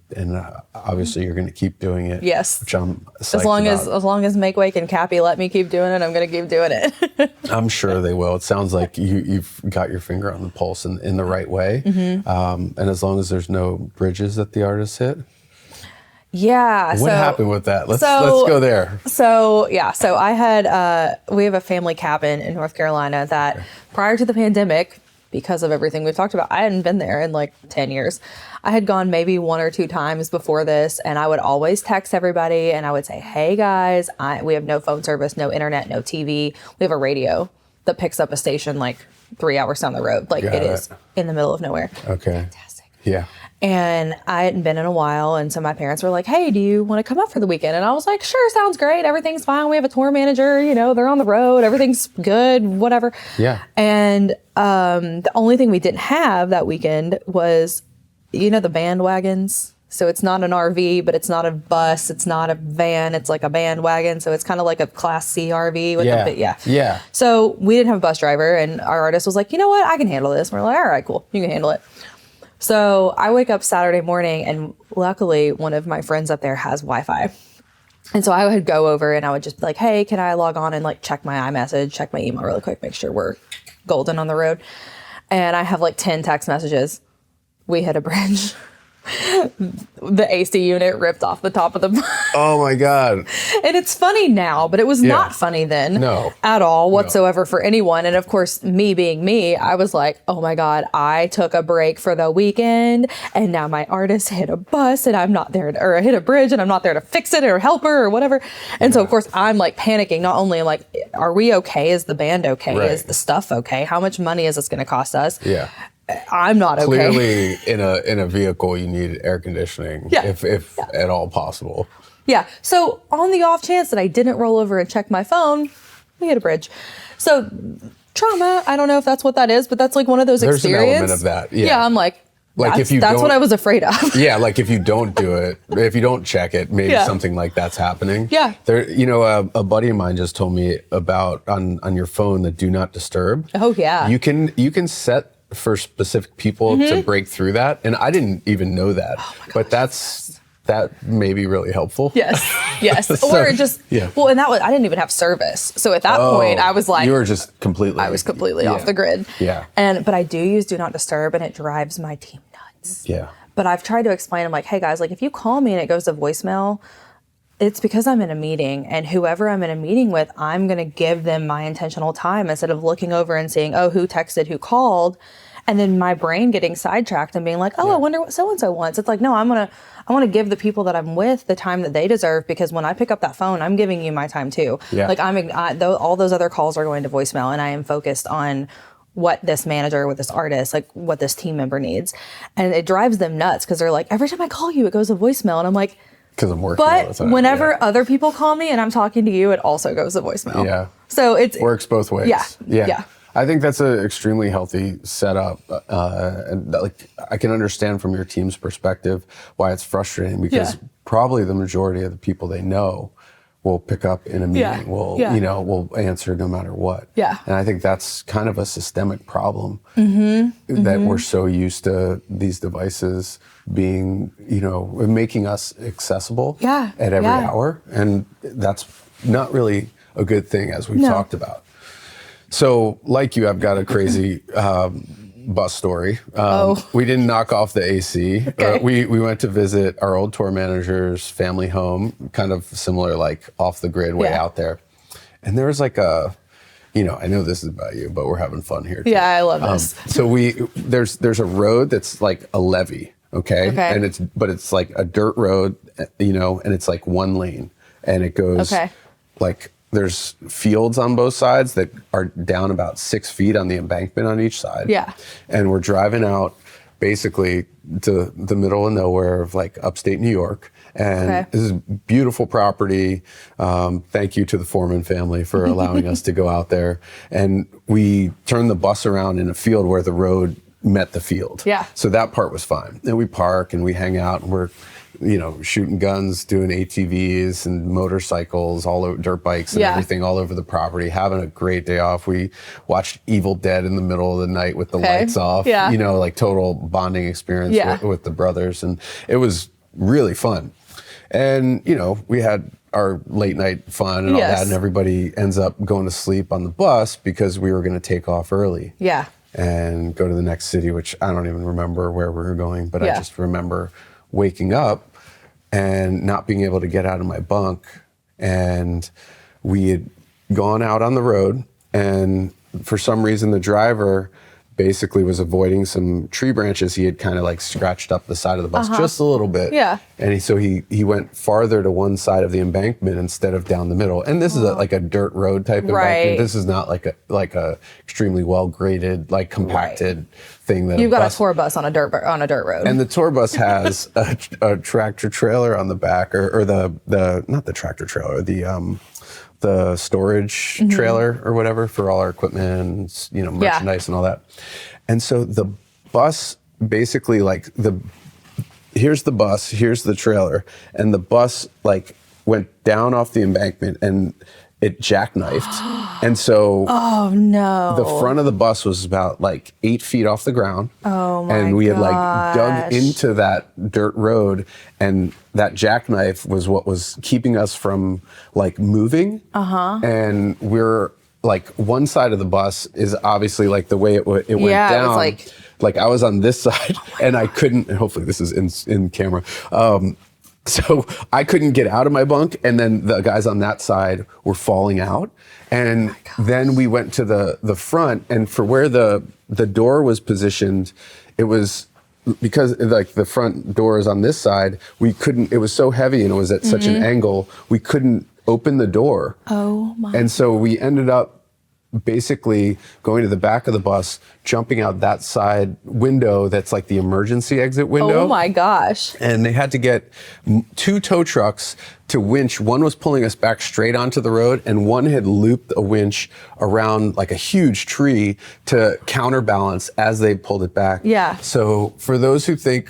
obviously you're going to keep doing it. Yes. Which I'm psyched As long as Make Wake and Cappy let me keep doing it, I'm going to keep doing it. I'm sure they will. It sounds like you've got your finger on the pulse in the right way. And as long as there's no bridges that the artists hit. Yeah. What happened with that? Let's go there. So I had, we have a family cabin in North Carolina that prior to the pandemic, because of everything we've talked about, I hadn't been there in like 10 years. I had gone maybe 1 or 2 times before this, and I would always text everybody and I would say, hey guys, we have no phone service, no internet, no TV. We have a radio that picks up a station like 3 hours down the road. Like it is in the middle of nowhere. Okay. Fantastic. Yeah. And I hadn't been in a while. And so my parents were like, hey, do you want to come up for the weekend? And I was like, sure, sounds great. Everything's fine. We have a tour manager, they're on the road. Everything's good, whatever. Yeah. And the only thing we didn't have that weekend was, the bandwagons. So it's not an RV, but it's not a bus. It's not a van. It's like a bandwagon. So it's kind of like a Class C RV. With Yeah. So we didn't have a bus driver. And our artist was like, you know what? I can handle this. We're like, all right, cool. You can handle it. So I wake up Saturday morning, and luckily one of my friends up there has Wi-Fi. And so I would go over and I would just be like, hey, can I log on and like check my iMessage, check my email really quick, make sure we're golden on the road. And I have like 10 text messages. We hit a bridge. The AC unit ripped off the top of the Oh my God. And it's funny now, but it was not funny then at all whatsoever for anyone. And of course, me being me, I was like, oh my God, I took a break for the weekend and now my artist hit a bus and I'm not there or hit a bridge and I'm not there to fix it or help her or whatever. And so of course I'm like panicking. Not only am like, are we okay? Is the band okay? Right. Is the stuff okay? How much money is this going to cost us? Yeah. I'm not okay. Clearly, in a vehicle, you need air conditioning, if at all possible. Yeah. So on the off chance that I didn't roll over and check my phone, we hit a bridge. So trauma, I don't know if that's what that is, but that's like one of those There's experiences. an element of that. Yeah. Yeah, I'm like if you that's don't, what I was afraid of. Yeah, like if you don't do it, if you don't check it, maybe something like that's happening. Yeah. There, a buddy of mine just told me about on your phone the do not disturb. Oh yeah. You can set for specific people to break through that, and I didn't even know that. Oh my gosh, but that may be really helpful. Yes. So, or just well, and I didn't even have service. So at that point I was like, you were just completely off the grid. Yeah. But I do use do not disturb, and it drives my team nuts. Yeah. But I've tried to explain, I'm like, hey guys, like if you call me and it goes to voicemail, it's because I'm in a meeting, and whoever I'm in a meeting with, I'm going to give them my intentional time instead of looking over and seeing, oh, who texted, who called, and then my brain getting sidetracked and being like, oh, I wonder what so-and-so wants. It's like, no, I want to give the people that I'm with the time that they deserve, because when I pick up that phone, I'm giving you my time too. Yeah. Like all those other calls are going to voicemail, and I am focused on what this manager, what this artist, like what this team member needs. And it drives them nuts because they're like, every time I call you, it goes to voicemail. And I'm like, because I'm working all the time. But whenever other people call me and I'm talking to you, it also goes to voicemail. Yeah. So it works both ways. Yeah. I think that's an extremely healthy setup. And like I can understand from your team's perspective why it's frustrating, because probably the majority of the people they know will pick up in a meeting, will answer no matter what. Yeah. And I think that's kind of a systemic problem that we're so used to these devices being, making us accessible at every hour. And that's not really a good thing, as we've talked about. So like you, I've got a crazy bus story. We didn't knock off the AC. Okay. We went to visit our old tour manager's family home, kind of similar, like off the grid way out there. And there was like I know this is about you, but we're having fun here too. Yeah, I love this. So there's a road that's like a levee, okay? And it's like a dirt road, and it's like one lane, and it goes like there's fields on both sides that are down about 6 feet on the embankment on each side. Yeah. And we're driving out basically to the middle of nowhere of like upstate New York. And this is beautiful property. Thank you to the Foreman family for allowing us to go out there. And we turned the bus around in a field where the road met the field. Yeah. So that part was fine. And we park and we hang out, and we're shooting guns, doing ATVs and motorcycles, all over dirt bikes and everything all over the property, having a great day off. We watched Evil Dead in the middle of the night with the lights off, like total bonding experience with the brothers. And it was really fun. And, we had our late night fun and all that, and everybody ends up going to sleep on the bus because we were going to take off early. Yeah. And go to the next city, which I don't even remember where we were going, but I just remember waking up and not being able to get out of my bunk. And we had gone out on the road, and for some reason the driver basically was avoiding some tree branches. He had kind of like scratched up the side of the bus just a little bit. Yeah. And so he went farther to one side of the embankment instead of down the middle. And this is like a dirt road type embankment. This is not like a extremely well graded, like compacted thing that you've got a tour bus on a dirt road. And the tour bus has a tractor trailer on the back, or the not the tractor trailer, the storage trailer or whatever for all our equipment and, merchandise and all that. And so the bus basically here's the bus, here's the trailer, and the bus went down off the embankment and it jackknifed. And so the front of the bus was about 8 feet off the ground. Oh my And we had dug into that dirt road, and that jackknife was what was keeping us from moving. And we're one side of the bus is obviously the way it went down. It was I was on this side and I couldn't, and hopefully this is in camera. So I couldn't get out of my bunk, and then the guys on that side were falling out. And then we went to the front, and for where the door was positioned, it was because the front door is on this side, we couldn't, it was so heavy and it was at such an angle, we couldn't open the door. Oh my. And so we ended up basically going to the back of the bus, jumping out that side window that's the emergency exit window. Oh my gosh. And they had to get 2 tow trucks to winch. One was pulling us back straight onto the road, and one had looped a winch around a huge tree to counterbalance as they pulled it back. Yeah. So for those who think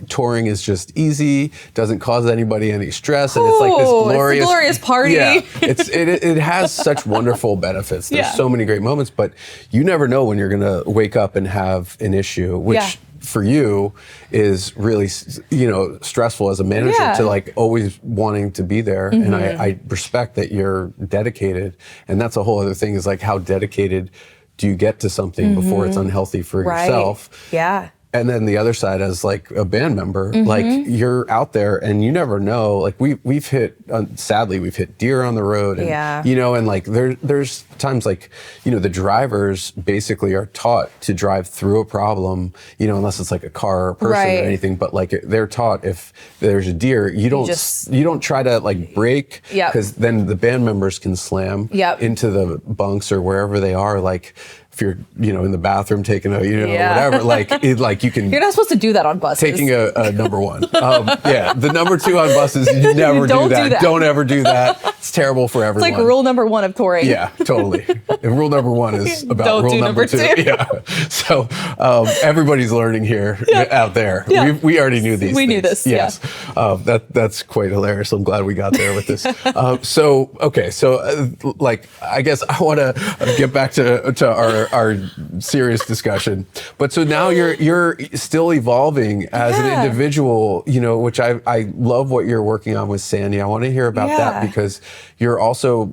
touring is just easy, doesn't cause anybody any stress, and it's this glorious, it's a glorious party. Yeah, it has such wonderful benefits. There's so many great moments, but you never know when you're gonna wake up and have an issue, which for you is really, stressful as a manager to always wanting to be there. And I respect that you're dedicated. And that's a whole other thing, is how dedicated do you get to something before it's unhealthy for yourself? Yeah. And then the other side, as a band member, you're out there and you never know. We've hit, sadly, we've hit deer on the road, and and there's times the drivers basically are taught to drive through a problem, unless it's a car or a person or anything. But they're taught, if there's a deer, you don't try to brake, because then the band members can slam into the bunks or wherever they are. If you're, in the bathroom taking a, whatever, you can. You're not supposed to do that on buses. Taking a number one. The number 2 on buses, you never do that. Don't ever do that. It's terrible for everyone. It's rule number 1 of touring. Yeah, totally. And rule number 1 is about don't rule do number 2. Yeah. So everybody's learning here out there. Yeah. We already knew these things. Knew this. Yes. Yeah. That's quite hilarious. I'm glad we got there with this. So I guess I want to get back to our serious discussion. But so now you're still evolving as an individual, which I love what you're working on with Sandy. I want to hear about that, because you're also,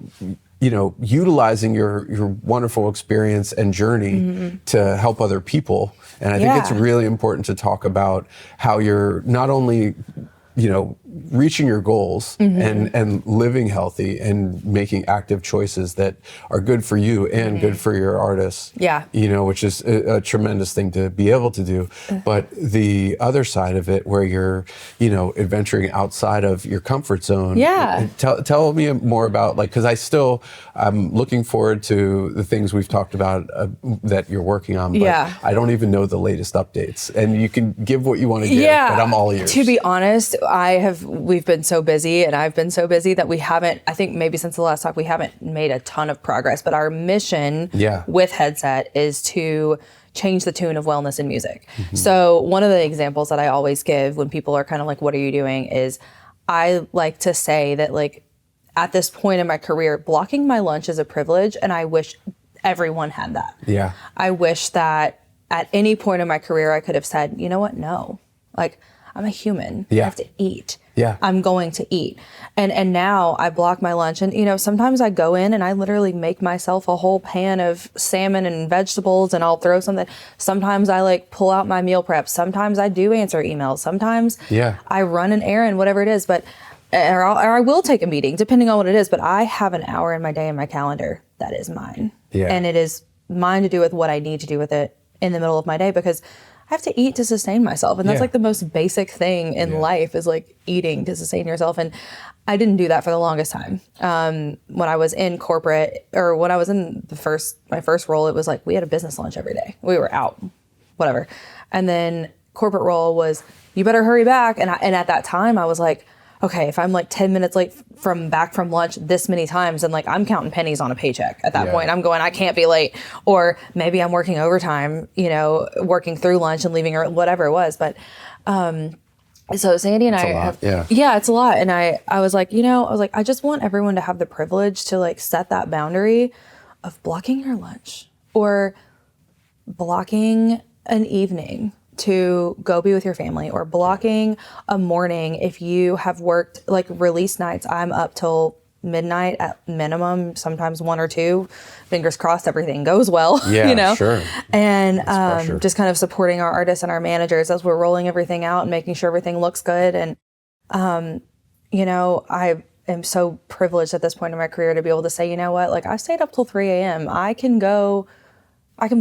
utilizing your wonderful experience and journey to help other people. And I think it's really important to talk about how you're not only reaching your goals and living healthy and making active choices that are good for you and good for your artists. Yeah. Which is a tremendous thing to be able to do. But the other side of it, where you're, adventuring outside of your comfort zone. Yeah. Tell me more about, because I'm looking forward to the things we've talked about that you're working on, but I don't even know the latest updates. And you can give what you want to give, but I'm all ears. To be honest, I have we've been so busy, and I've been so busy that we haven't, I think maybe since the last talk, we haven't made a ton of progress, but our mission with Headset is to change the tune of wellness in music. So one of the examples that I always give when people are kind of like, what are you doing, is I like to say that, like, at this point in my career, blocking my lunch is a privilege, and I wish everyone had that. Yeah. I wish that at any point in my career, I could have said, you know what? No, like, I'm a human. I have to eat. I'm going to eat. And now I block my lunch. And, you know, sometimes I go in and I literally make myself a whole pan of salmon and vegetables, and I'll throw something. Sometimes I like pull out my meal prep. Sometimes I do answer emails. Sometimes I run an errand, whatever it is. But or I will take a meeting, depending on what it is. But I have an hour in my day in my calendar that is mine. And it is mine to do with what I need to do with it in the middle of my day, because I have to eat to sustain myself. And that's like the most basic thing in life, is like eating to sustain yourself. And I didn't do that for the longest time. When I was in corporate, or when I was in my first role, it was like we had a business lunch every day. We were out, whatever. And then corporate role was, you better hurry back. And at that time I was like, okay, if I'm like 10 minutes late from lunch this many times, and like I'm counting pennies on a paycheck at that point. I'm going, I can't be late. Or maybe I'm working overtime, you know, working through lunch and leaving, or whatever it was. But so Sandy and it's a lot. And I was like, you know, I just want everyone to have the privilege to like set that boundary of blocking your lunch, or blocking an evening to go be with your family, or blocking a morning. If you have worked like release nights, I'm up till midnight at minimum, sometimes 1 or 2. Fingers crossed everything goes well, you know? And just kind of supporting our artists and our managers as we're rolling everything out and making sure everything looks good. And, you know, I am so privileged at this point in my career to be able to say, you know what, like I stayed up till 3 a.m. I can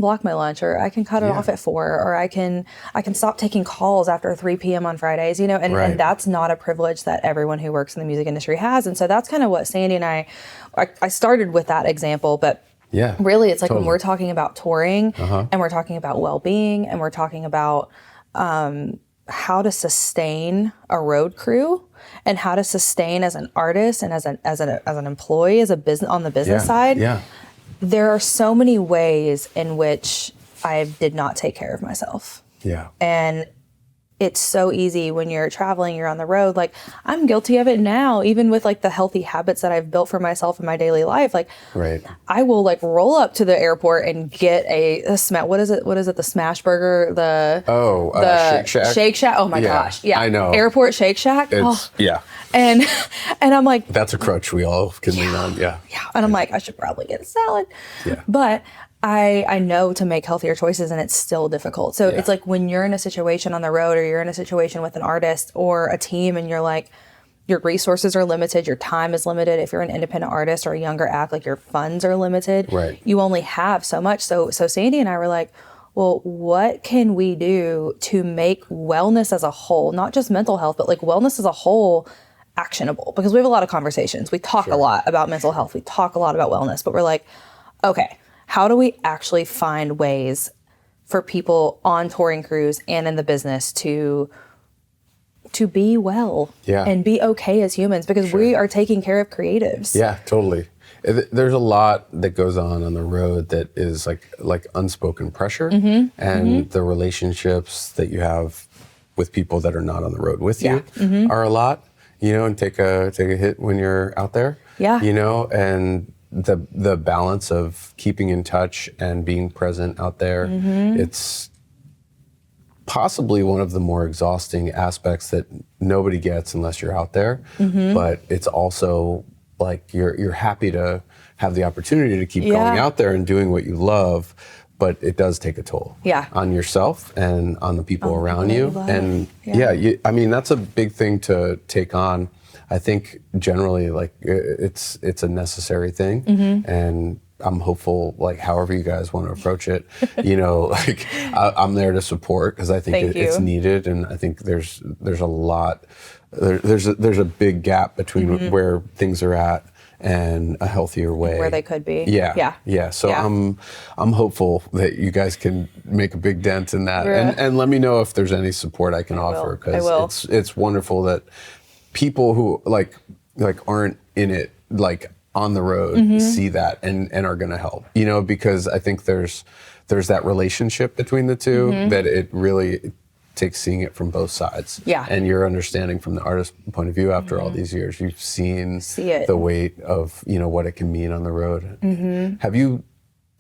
block my lunch, or I can cut it off at 4, or I can stop taking calls after 3 p.m. on Fridays, you know, and that's not a privilege that everyone who works in the music industry has. And so that's kind of what Sandy and I started with that example, but really it's like when we're talking about touring and we're talking about well-being, and we're talking about how to sustain a road crew, and how to sustain as an artist and as an employee, as a business on the business side. There are so many ways in which I did not take care of myself. And it's so easy when you're traveling, you're on the road. Like, I'm guilty of it now, even with like the healthy habits that I've built for myself in my daily life. Like, I will like roll up to the airport and get a smash. What is it? The smash burger? The Shake Shack. Shake Shack. Oh my gosh. Yeah. I know. Airport Shake Shack. And I'm like, that's a crutch we all can lean on. And I'm like, I should probably get a salad. But I know to make healthier choices, and it's still difficult. So it's like when you're in a situation on the road, or you're in a situation with an artist or a team, and you're like, your resources are limited, your time is limited. If you're an independent artist or a younger act, like your funds are limited. You only have so much. So Sandy and I were like, well, what can we do to make wellness as a whole, not just mental health, but like wellness as a whole, actionable? Because we have a lot of conversations. We talk a lot about mental health. We talk a lot about wellness, but we're like, okay, how do we actually find ways for people on touring crews and in the business to be well and be okay as humans? Because we are taking care of creatives. Totally. There's a lot that goes on the road that is like unspoken pressure, and the relationships that you have with people that are not on the road with you are a lot. You know, and take a hit when you're out there. You know, and the balance of keeping in touch and being present out there. It's possibly one of the more exhausting aspects that nobody gets unless you're out there. But it's also like you're happy to have the opportunity to keep going out there and doing what you love. But it does take a toll on yourself and on the people around you. And I mean, that's a big thing to take on. I think generally, like, it's a necessary thing. And I'm hopeful, like, however you guys want to approach it, you know, like, I'm there to support, because I think it's needed. And I think there's a lot, there's a big gap between where things are at and a healthier way where they could be. So I'm hopeful that you guys can make a big dent in that, and let me know if there's any support I can offer, because it's wonderful that people who like aren't in it, like on the road, see that and are going to help, you know, because I think there's that relationship between the two that it really takes seeing it from both sides. Yeah. And you're understanding from the artist's point of view after all these years, you've seen it. the weight of, you know, what it can mean on the road. Have you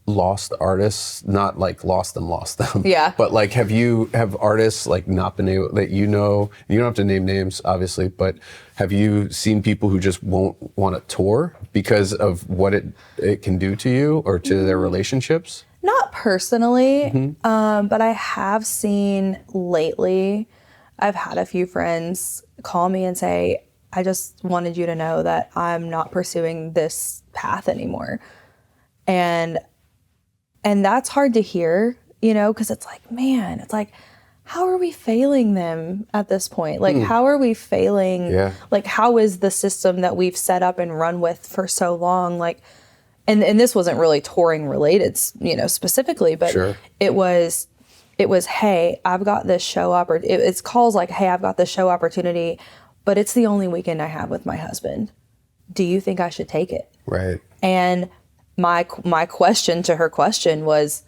lost artists, not like lost them, Yeah. but like have artists like not been able, that you know, you don't have to name names obviously, but have you seen people who just won't want to tour because of what it can do to you or to their relationships? Not personally, but I have seen lately, I've had a few friends call me and say, I just wanted you to know that I'm not pursuing this path anymore. And that's hard to hear, you know, because it's like, man, it's like, how are we failing them at this point? Like, how are we failing? Yeah. Like, how is the system that we've set up and run with for so long? Like, and this wasn't really touring related, you know, specifically, but Sure. it was, hey, I've got this show it's calls like, hey, I've got this show opportunity, but it's the only weekend I have with my husband. Do you think I should take it? Right. And my question to her question was,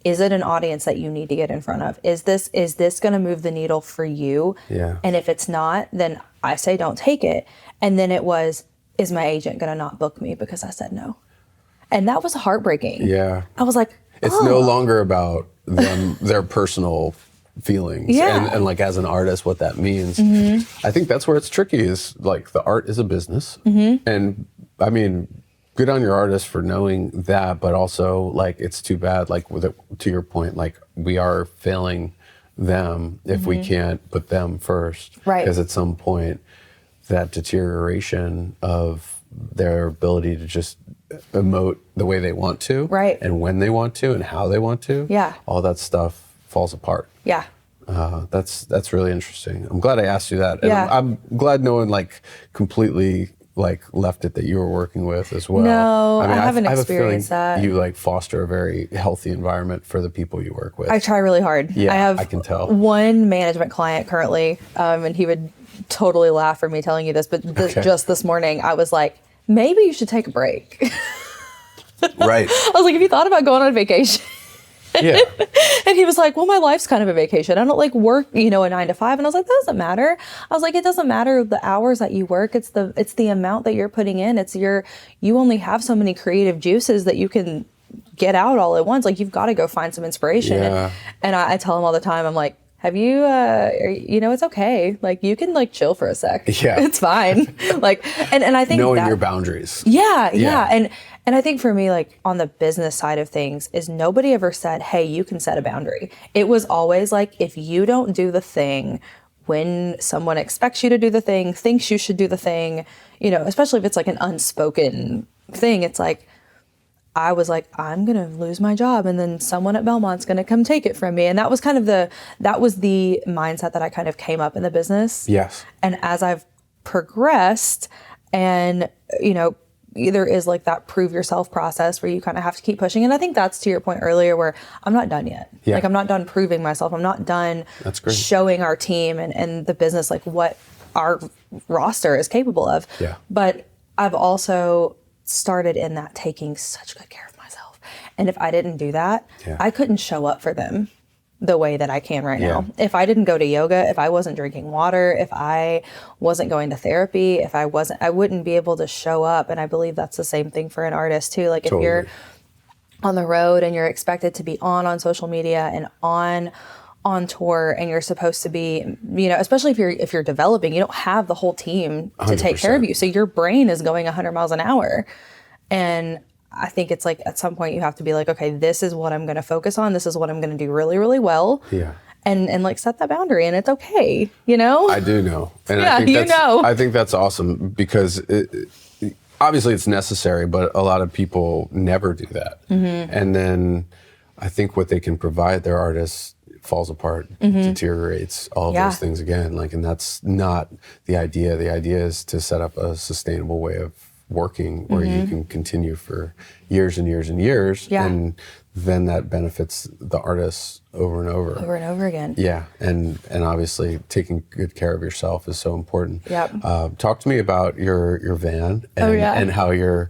is it an audience that you need to get in front of? Is this going to move the needle for you? Yeah. And if it's not, then I say don't take it. And then it was, is my agent going to not book me because I said no? And that was heartbreaking. Yeah. I was like, it's no longer about them, their personal feelings Yeah. and like as an artist, what that means. I think that's where it's tricky is like the art is a business. And I mean, good on your artist for knowing that, but also like, it's too bad. Like to your point, like we are failing them if we can't put them first. Right. Because at some point that deterioration of their ability to just emote the way they want to, Right. and when they want to and how they want to, Yeah. all that stuff falls apart. Yeah. That's really interesting. I'm glad I asked you that. And Yeah. I'm glad no one like completely like left it that you were working with as well. No, I haven't I have experienced a feeling that. you like foster a very healthy environment for the people you work with. I try really hard. Yeah, I can tell. One management client currently, and he would totally laugh for me telling you this, but just this morning, I was like, maybe you should take a break. Right. I was like, have you thought about going on vacation? Yeah. And he was like, well, my life's kind of a vacation. I don't like work, you know, a 9 to 5. And I was like, that doesn't matter. I was like, it doesn't matter the hours that you work. It's the amount that you're putting in. You only have so many creative juices that you can get out all at once. Like you've got to go find some inspiration. Yeah. And I tell him all the time, I'm like, have you, you know, it's okay. Like you can like chill for a sec. Yeah. It's fine. Like, and I think Knowing that, your boundaries. Yeah. And I think for me, like on the business side of things is nobody ever said, hey, you can set a boundary. It was always like, if you don't do the thing when someone expects you to do the thing, thinks you should do the thing, you know, especially if it's like an unspoken thing, it's like, I was like, I'm going to lose my job and then someone at Belmont's going to come take it from me. And that was kind of the mindset that I kind of came up in the business. Yes. And as I've progressed and, you know, there is like that prove yourself process where you kind of have to keep pushing. And I think that's to your point earlier where I'm not done yet. Yeah. Like I'm not done proving myself. I'm not done That's great. showing our team and the business like what our roster is capable of. Yeah. But I've also started in that taking such good care of myself. And if I didn't do that, Yeah. I couldn't show up for them the way that I can right now. Yeah. If I didn't go to yoga, if I wasn't drinking water, if I wasn't going to therapy, I wouldn't be able to show up. And I believe that's the same thing for an artist too. Like Totally. if you're on the road and you're expected to be on social media and on tour and you're supposed to be, you know, especially if you're developing, you don't have the whole team to take care of 100%. you. So your brain is going 100 miles an hour. And I think it's like at some point you have to be like, okay, this is what I'm going to focus on. This is what I'm going to do really, really well. Yeah. And like set that boundary and it's okay, you know? I do know. And Yeah, I think I think that's awesome because obviously it's necessary, but a lot of people never do that. And then I think what they can provide their artists falls apart, deteriorates, all of those things again. Like, and that's not the idea. The idea is to set up a sustainable way of working where you can continue for years and years and years. Yeah. And then that benefits the artists over and over. Over and over again. Yeah, and obviously taking good care of yourself is so important. Yep. Talk to me about your van and, yeah. and how you're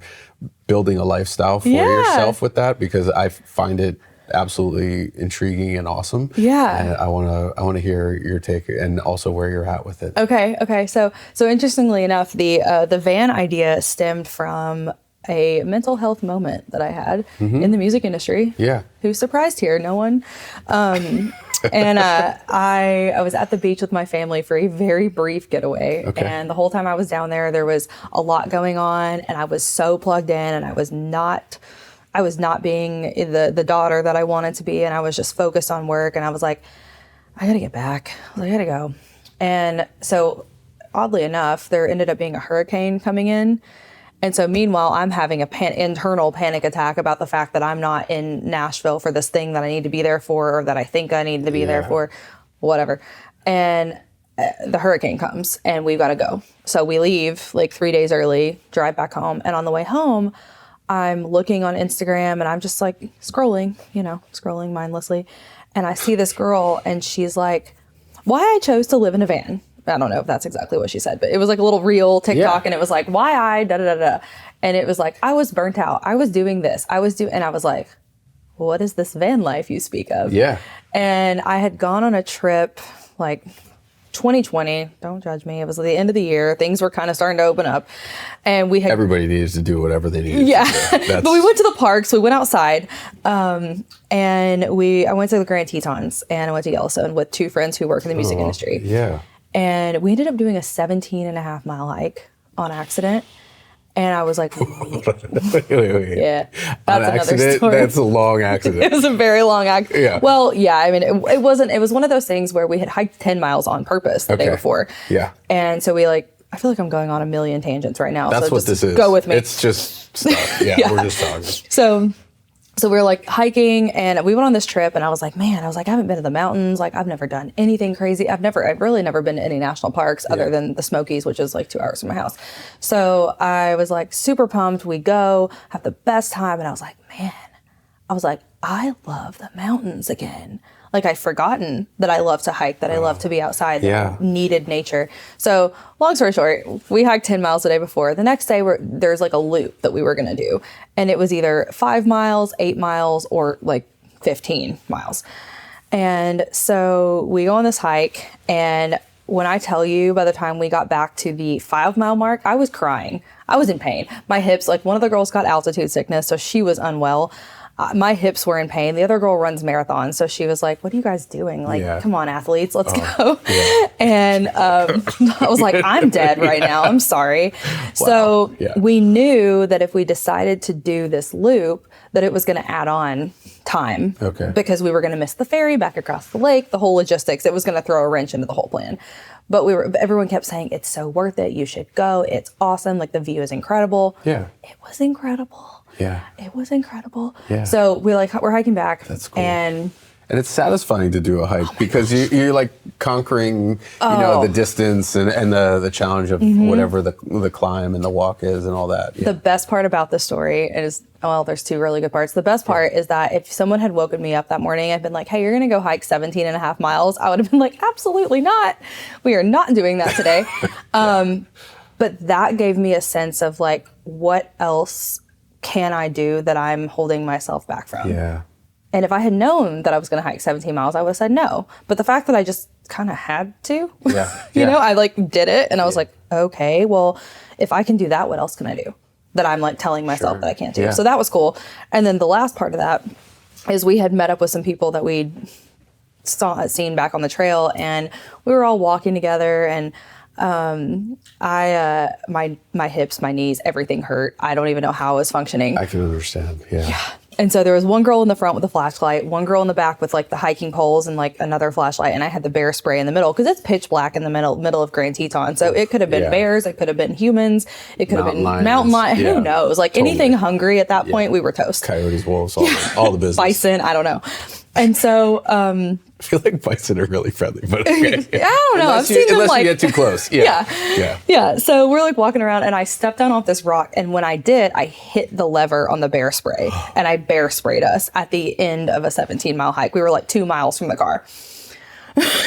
building a lifestyle for yourself with that, because I find it absolutely intriguing and awesome. Yeah. And I want to hear your take and also where you're at with it. Okay. So interestingly enough, the van idea stemmed from a mental health moment that I had in the music industry. Yeah. Who's surprised here? No one. And I was at the beach with my family for a very brief getaway. Okay. And the whole time I was down there was a lot going on, and I was so plugged in, and I was not being the daughter that I wanted to be, and I was just focused on work, and I was like, I gotta get back. I gotta go. And so oddly enough, there ended up being a hurricane coming in. And so meanwhile, I'm having internal panic attack about the fact that I'm not in Nashville for this thing that I need to be there for, or that I think I need to be there for, whatever. And the hurricane comes and we've got to go. So we leave like 3 days early, drive back home. And on the way home, I'm looking on Instagram and I'm just like scrolling mindlessly. And I see this girl and she's like, why I chose to live in a van. I don't know if that's exactly what she said, but it was like a little reel TikTok and it was like, why I da-da-da-da. And it was like, I was burnt out. I was doing this. And I was like, what is this van life you speak of? Yeah. And I had gone on a trip like 2020. Don't judge me. It was the end of the year. Things were kind of starting to open up. And everybody needs to do whatever they need to do. But we went to the parks. We went outside. And I went to the Grand Tetons and I went to Yellowstone with two friends who work in the music industry. Yeah. And we ended up doing a 17.5-mile hike on accident. And I was like, wait. Yeah, that's another story. That's a long accident. It was a very long accident. Yeah. Well, yeah, I mean, it was one of those things where we had hiked 10 miles on purpose the day before. Yeah. And so I feel like I'm going on a million tangents right now. That's so what this is. Go with me. It's just stuff. Yeah, we're just talking. So we were like hiking and we went on this trip and I was like, I haven't been to the mountains. Like I've never done anything crazy. I've really never been to any national parks other than the Smokies, which is like 2 hours from my house. So I was like super pumped. We go have the best time. And I was like, I love the mountains again. Like I'd forgotten that I love to hike, that I love to be outside, that I needed nature. So long story short, we hiked 10 miles the day before. The next day there's like a loop that we were going to do. And it was either 5 miles, 8 miles, or like 15 miles. And so we go on this hike. And when I tell you, by the time we got back to the 5-mile mark, I was crying. I was in pain. My hips, like one of the girls got altitude sickness, so she was unwell. My hips were in pain. The other girl runs marathons. So she was like, what are you guys doing? Like, come on, athletes, let's go. Yeah. And I was like, I'm dead right now. I'm sorry. Wow. So we knew that if we decided to do this loop, that it was going to add on time. Okay. Because we were going to miss the ferry back across the lake, the whole logistics. It was going to throw a wrench into the whole plan. But everyone kept saying, it's so worth it. You should go. It's awesome. Like the view is incredible. Yeah. It was incredible. Yeah. It was incredible. Yeah. So we're hiking back. That's cool. And it's satisfying to do a hike because you're like conquering, the distance and the challenge of whatever the climb and the walk is and all that. Yeah. The best part about the story is, there's two really good parts. The best part is that if someone had woken me up that morning and been like, hey, you're going to go hike 17.5 miles, I would have been like, absolutely not. We are not doing that today. But that gave me a sense of like, what else can I do that I'm holding myself back from? Yeah. And if I had known that I was going to hike 17 miles, I would have said no. But the fact that I just kind of had to, I like did it. And I was like, okay, well, if I can do that, what else can I do that I'm like telling myself that I can't do? Yeah. So that was cool. And then the last part of that is we had met up with some people that we'd seen back on the trail, and we were all walking together, and my hips, my knees, everything hurt. I don't even know how I was functioning. I can understand. Yeah. And so there was one girl in the front with a flashlight, one girl in the back with like the hiking poles and like another flashlight. And I had the bear spray in the middle because it's pitch black in the middle of Grand Teton. So it could have been bears. It could have been humans. It could have been mountain lions. Who knows? Like anything hungry at that point, we were toast. Coyotes, wolves, all the business. Bison. I don't know. And so, I feel like bison are really friendly, but okay. I don't know. I've seen them unless like you get too close. Yeah. So we're like walking around and I stepped down off this rock. And when I did, I hit the lever on the bear spray and I bear sprayed us at the end of a 17-mile hike. We were like 2 miles from the car.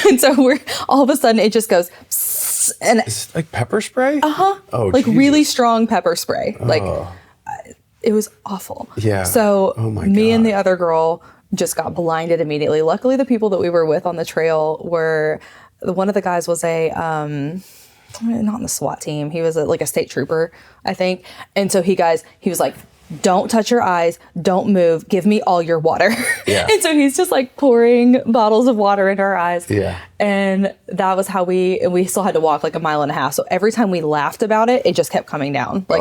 And so we're all of a sudden it just goes psst, and it's like pepper spray? Oh, like Jesus. really strong pepper spray. Like it was awful. Yeah. So me God. and the other girl just got blinded immediately. Luckily, the people that we were with on the trail were, one of the guys was not in the SWAT team. He was like a state trooper, I think. And so he was like, don't touch your eyes, don't move, give me all your water. Yeah. And so he's just like pouring bottles of water into our eyes. Yeah. And that was how we still had to walk like 1.5 miles. So every time we laughed about it, it just kept coming down. Like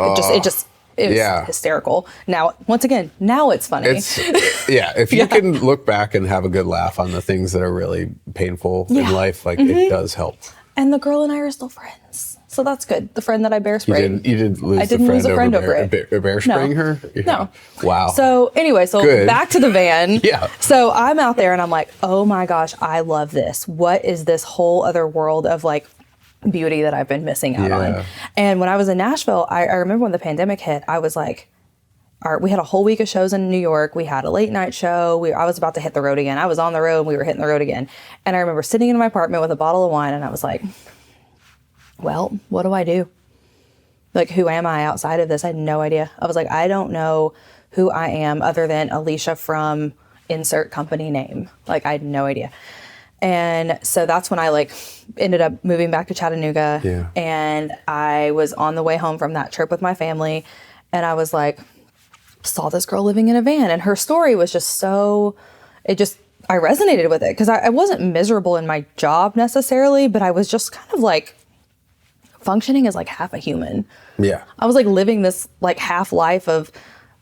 it was hysterical. Now, once again, now it's funny. If you can look back and have a good laugh on the things that are really painful in life, like it does help. And the girl and I are still friends. So that's good. The friend that I bear sprayed. You didn't lose I didn't lose a friend over it. Bear spraying her? Yeah. No. Wow. So anyway, Good. back to the van. Yeah. So I'm out there and I'm like, oh my gosh, I love this. What is this whole other world of like beauty that I've been missing out on? And when I was in Nashville, I remember when the pandemic hit, I was like, we had a whole week of shows in New York. We had a late night show. I was about to hit the road again. I was on the road and we were hitting the road again. And I remember sitting in my apartment with a bottle of wine and I was like, well, what do I do? Like, who am I outside of this? I had no idea. I was like, I don't know who I am other than Alicia from insert company name. Like, I had no idea. And so that's when I like ended up moving back to Chattanooga. Yeah. And I was on the way home from that trip with my family. And I was like, saw this girl living in a van. And her story was just I resonated with it because I wasn't miserable in my job necessarily, but I was just kind of like functioning as like half a human. Yeah. I was like living this like half life of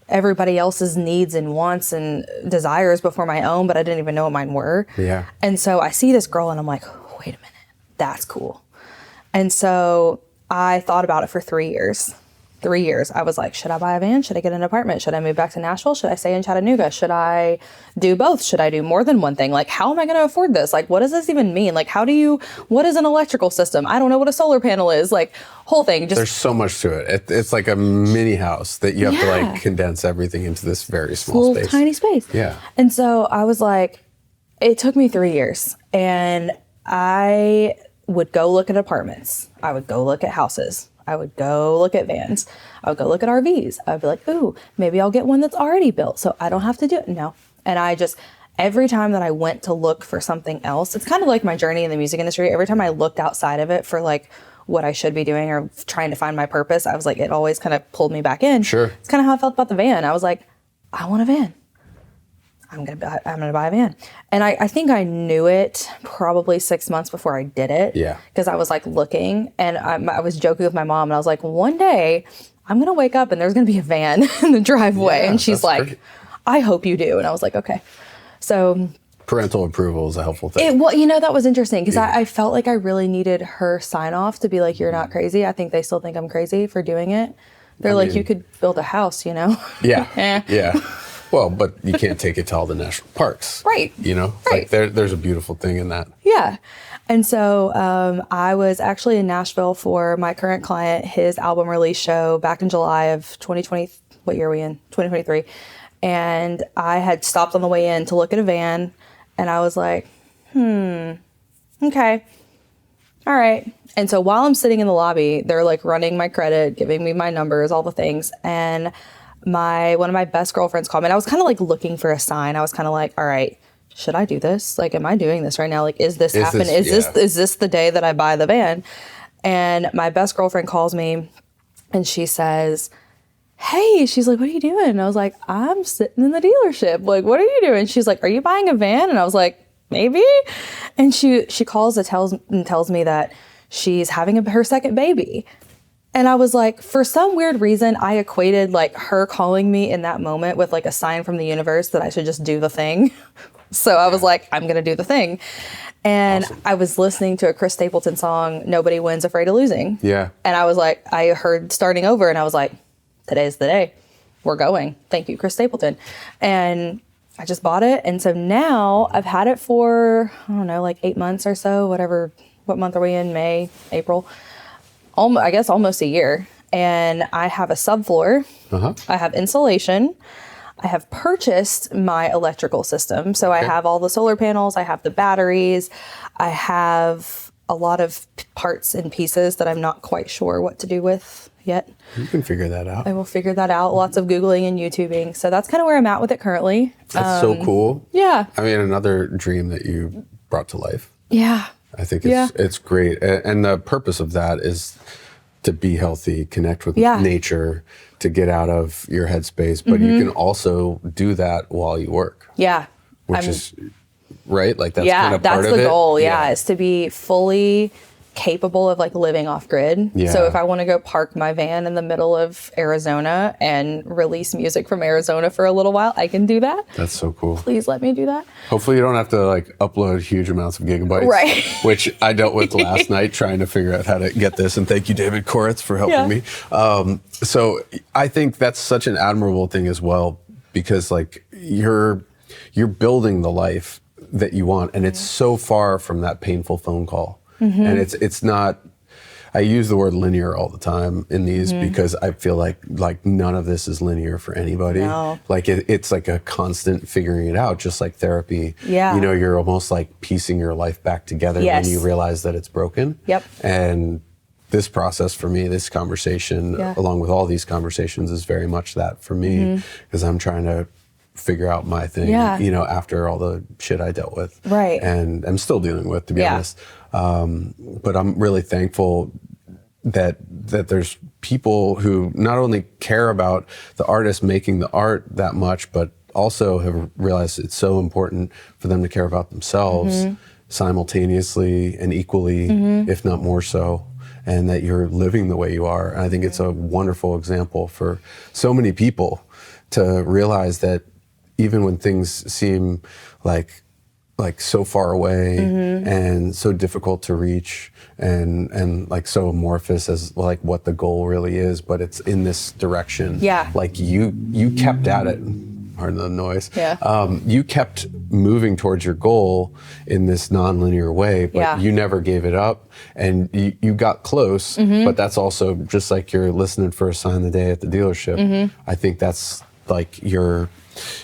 everybody else's needs and wants and desires before my own, but I didn't even know what mine were. Yeah. And so I see this girl and I'm like, wait a minute, that's cool. And so I thought about it for 3 years. 3 years. I was like, should I buy a van? Should I get an apartment? Should I move back to Nashville? Should I stay in Chattanooga? Should I do both? Should I do more than one thing? Like, how am I going to afford this? Like, what does this even mean? Like, what is an electrical system? I don't know what a solar panel is. Like, whole thing. There's so much to it. It's like a mini house that you have to like condense everything into this very small space. Tiny space. Yeah. And so I was like, it took me 3 years and I would go look at apartments. I would go look at houses. I would go look at vans. I would go look at RVs. I would be like, ooh, maybe I'll get one that's already built so I don't have to do it. No. And every time that I went to look for something else, it's kind of like my journey in the music industry. Every time I looked outside of it for like what I should be doing or trying to find my purpose, I was like, it always kind of pulled me back in. Sure. It's kind of how I felt about the van. I was like, I want a van. I'm gonna buy a van. And I think I knew it probably 6 months before I did it. Yeah. Because I was like looking and I was joking with my mom and I was like, one day I'm gonna wake up and there's gonna be a van in the driveway. Yeah, and she's like, great. I hope you do. And I was like, okay. So parental approval is a helpful thing. That was interesting because I felt like I really needed her sign off to be like, you're not crazy. I think they still think I'm crazy for doing it. They're like, you could build a house, you know? Yeah. Yeah. Well, but you can't take it to all the national parks. Right. You know? Right. Like there's a beautiful thing in that. Yeah. And so I was actually in Nashville for my current client, his album release show back in July of 2020. What year are we in? 2023. And I had stopped on the way in to look at a van. And I was like, okay. All right. And so while I'm sitting in the lobby, they're like running my credit, giving me my numbers, all the things. And one of my best girlfriends called me. And I was kind of like looking for a sign. I was kind of like, all right, should I do this? Like, am I doing this right now? Like, is this happening? Is this the day that I buy the van? And my best girlfriend calls me and she says, hey, she's like, what are you doing? And I was like, I'm sitting in the dealership. Like, what are you doing? She's like, are you buying a van? And I was like, maybe. And she calls and tells me that she's having her second baby. And I was like, for some weird reason, I equated like her calling me in that moment with like a sign from the universe that I should just do the thing. So I was like, I'm going to do the thing. And awesome. I was listening to a Chris Stapleton song, Nobody Wins, Afraid of Losing. Yeah. And I was like, I heard Starting Over and I was like, today's the day. We're going. Thank you, Chris Stapleton. And I just bought it. And so now I've had it for, I don't know, like 8 months or so, whatever. What month are we in? May, April? I guess almost a year. And I have a subfloor. I have insulation. I have purchased my electrical system. So I have all the solar panels. I have the batteries. I have a lot of parts and pieces that I'm not quite sure what to do with yet. You can figure that out. I will figure that out. Lots of Googling and YouTubing. So that's kind of where I'm at with it currently. That's so cool. Yeah. I mean, another dream that you brought to life. Yeah. I think it's great. And the purpose of that is to be healthy, connect with nature, to get out of your headspace. But you can also do that while you work. Yeah. Which is, right? Like that's kind of part of it. That's the goal. Yeah. Is to be fully capable of like living off grid. Yeah. So if I want to go park my van in the middle of Arizona and release music from Arizona for a little while, I can do that. That's so cool. Please let me do that. Hopefully you don't have to like upload huge amounts of gigabytes. Right. Which I dealt with last night trying to figure out how to get this. And thank you, David Koretz, for helping me. So I think that's such an admirable thing as well, because like you're building the life that you want, and it's so far from that painful phone call. And it's not, I use the word linear all the time in these because I feel like none of this is linear for anybody. No. Like it's like a constant figuring it out, just like therapy. Yeah. You know, you're almost like piecing your life back together when you realize that it's broken. Yep. And this process for me, this conversation, along with all these conversations, is very much that for me, because I'm trying to figure out my thing, you know, after all the shit I dealt with. Right. And I'm still dealing with, to be honest. But I'm really thankful that there's people who not only care about the artist making the art that much, but also have realized it's so important for them to care about themselves simultaneously and equally, if not more so, and that you're living the way you are. And I think it's a wonderful example for so many people to realize that even when things seem like so far away and so difficult to reach and like so amorphous as like what the goal really is, but it's in this direction. Yeah. Like you kept at it. Pardon the noise. Yeah. You kept moving towards your goal in this non-linear way, but you never gave it up, and you got close. But that's also just like you're listening for a sign of the day at the dealership. I think that's like your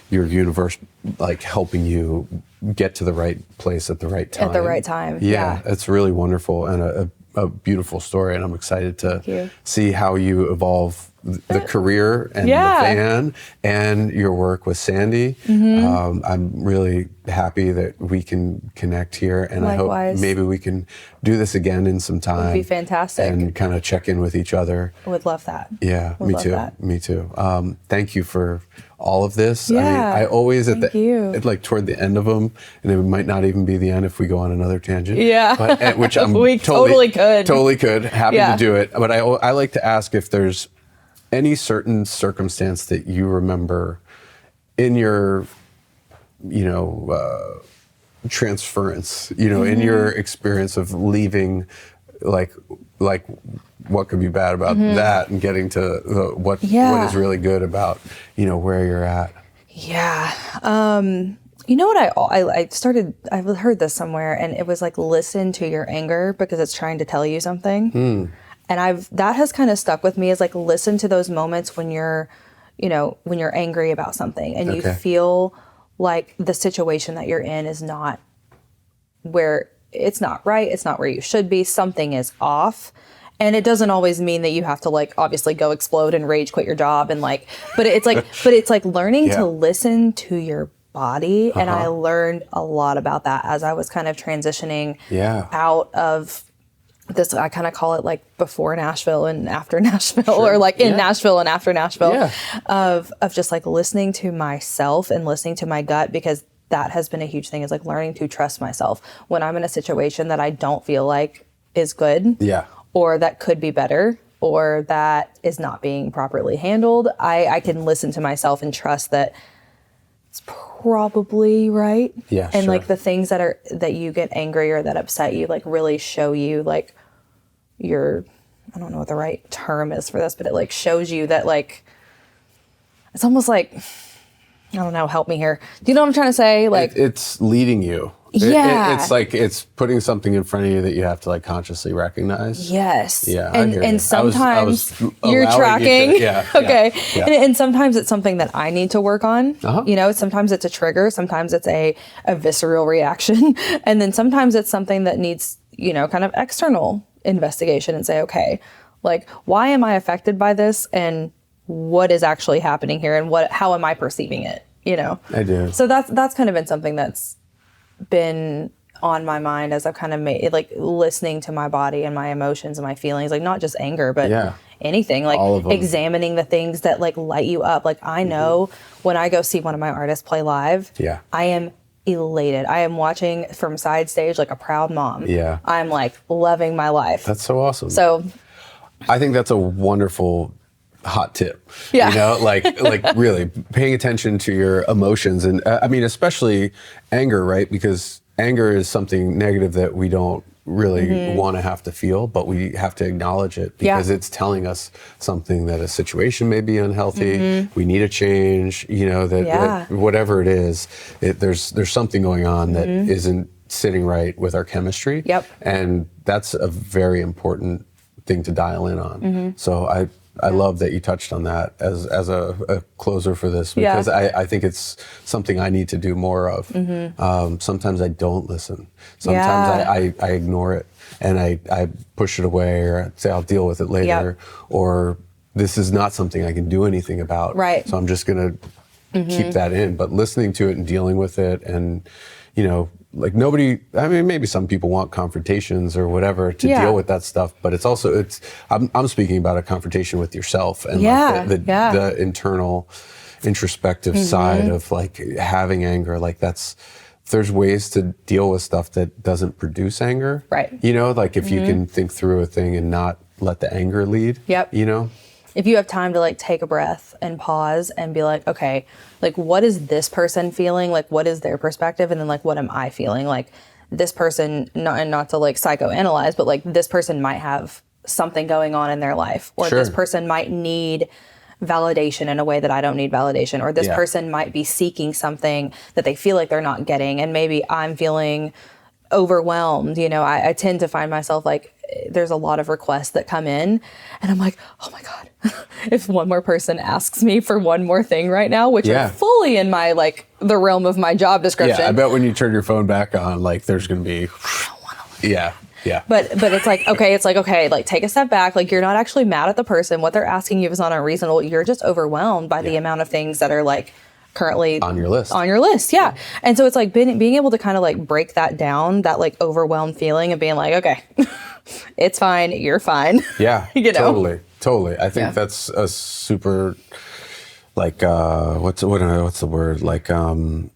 universe, like helping you get to the right place at the right time. At the right time. Yeah. It's really wonderful and a beautiful story, and I'm excited to see how you evolve the career and the van and your work with Sandy. I'm really happy that we can connect here, and Likewise. I hope maybe we can do this again in some time. Would be fantastic. And kind of check in with each other. I would love that. Yeah, would me love too. that. Me too. Thank you for all of this. Yeah, I mean, I always thank toward the end of them, and it might not even be the end if we go on another tangent. Yeah. But, which I'm we totally could. Totally could. Happy to do it. But I like to ask if there's any certain circumstance that you remember in your, transference, in your experience of leaving, like what could be bad about that and getting to what is really good about, where you're at. Yeah. You know what I've heard this somewhere, and it was like, listen to your anger because it's trying to tell you something. And that has kind of stuck with me, is like, listen to those moments when you're angry about something and you feel like the situation that you're in is not where it's not right. It's not where you should be. Something is off. And it doesn't always mean that you have to like obviously go explode and rage quit your job and like, but it's like learning to listen to your body. And I learned a lot about that as I was kind of transitioning out of this. I kind of call it like before Nashville and after Nashville, or like in Nashville and after Nashville, of just like listening to myself and listening to my gut, because that has been a huge thing, is like learning to trust myself when I'm in a situation that I don't feel like is good. Yeah. Or that could be better, or that is not being properly handled. I can listen to myself and trust that it's probably right. Yeah. And like the things that you get angry or that upset you, like really show you like I don't know what the right term is for this, but it like shows you that like, it's almost like, I don't know, help me here. Do you know what I'm trying to say? Like, it's leading you. It's like it's putting something in front of you that you have to like consciously recognize. Yes. Yeah. And sometimes you're allowing tracking. You to, okay. Yeah. And sometimes it's something that I need to work on. You know, sometimes it's a trigger. Sometimes it's a visceral reaction. And then sometimes it's something that needs, you know, kind of external investigation and say, okay, like, why am I affected by this? And what is actually happening here? And how am I perceiving it? You know? I do. So that's kind of been something that's been on my mind as I've kind of made, like, listening to my body and my emotions and my feelings, like not just anger, but anything, like examining the things that like light you up. Like I know when I go see one of my artists play live, I am elated. I am watching from side stage like a proud mom. I'm like loving my life. That's so awesome. So I think that's a wonderful hot tip. You know, like really paying attention to your emotions. And I mean, especially anger, right? Because anger is something negative that we don't really want to have to feel, but we have to acknowledge it because it's telling us something, that a situation may be unhealthy. We need a change, you know, that whatever it is, there's something going on that isn't sitting right with our chemistry. And that's a very important thing to dial in on. So I love that you touched on that as a closer for this, because I think it's something I need to do more of. Sometimes I don't listen. Sometimes I ignore it and I push it away, or say I'll deal with it later, or this is not something I can do anything about. So I'm just going to keep that in. But listening to it and dealing with it, and, you know, like nobody, I mean, maybe some people want confrontations or whatever to deal with that stuff, but it's also, I'm speaking about a confrontation with yourself and like the internal introspective side of like having anger. Like there's ways to deal with stuff that doesn't produce anger. You know, like if you can think through a thing and not let the anger lead, you know? If you have time to like take a breath and pause and be like, okay, like what is this person feeling? Like what is their perspective? And then like, what am I feeling? Like this person, not to like psychoanalyze, but like this person might have something going on in their life, or this person might need validation in a way that I don't need validation, or this person might be seeking something that they feel like they're not getting. And maybe I'm feeling overwhelmed. You know, I tend to find myself like, there's a lot of requests that come in and I'm like, oh my God, if one more person asks me for one more thing right now, which are fully in my, like the realm of my job description. I bet when you turn your phone back on, like there's going to be, I don't want to listen. But it's like, okay, like take a step back. Like you're not actually mad at the person. What they're asking you is not unreasonable. You're just overwhelmed by the amount of things that are like currently on your list. And so it's like being able to kind of like break that down, that like overwhelmed feeling, and being like, okay, it's fine, you're fine. You know? Totally. I think that's a super, like, what's the word? Like, I don't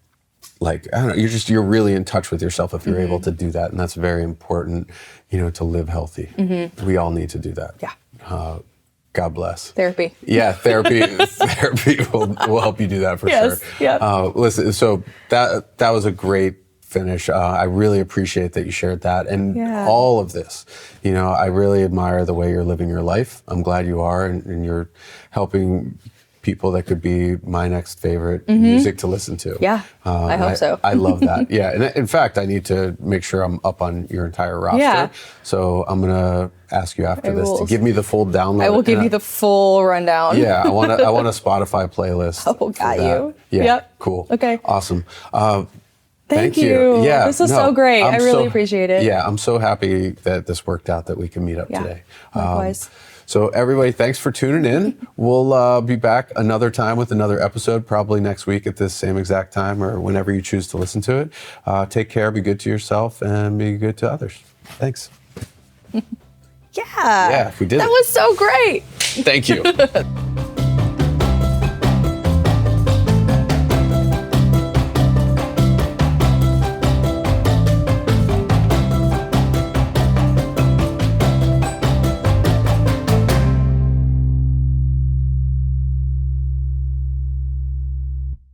know, you're really in touch with yourself if you're able to do that. And that's very important, you know, to live healthy. We all need to do that. God bless. Therapy. Therapy will help you do that for sure. Listen, so that was a great finish. I really appreciate that you shared that and all of this. You know, I really admire the way you're living your life. I'm glad you are, and you're helping people that could be my next favorite music to listen to. I hope so. I love that. And in fact, I need to make sure I'm up on your entire roster. So I'm going to ask you after this to give me the full download. I will give you the full rundown. I want a Spotify playlist. Oh, got you. Cool. Okay. Awesome. Thank you. This was so great. I really appreciate it. I'm so happy that this worked out, that we can meet up today. Likewise. So everybody, thanks for tuning in. We'll be back another time with another episode, probably next week at this same exact time, or whenever you choose to listen to it. Take care, be good to yourself, and be good to others. Thanks. We did That was so great. Thank you.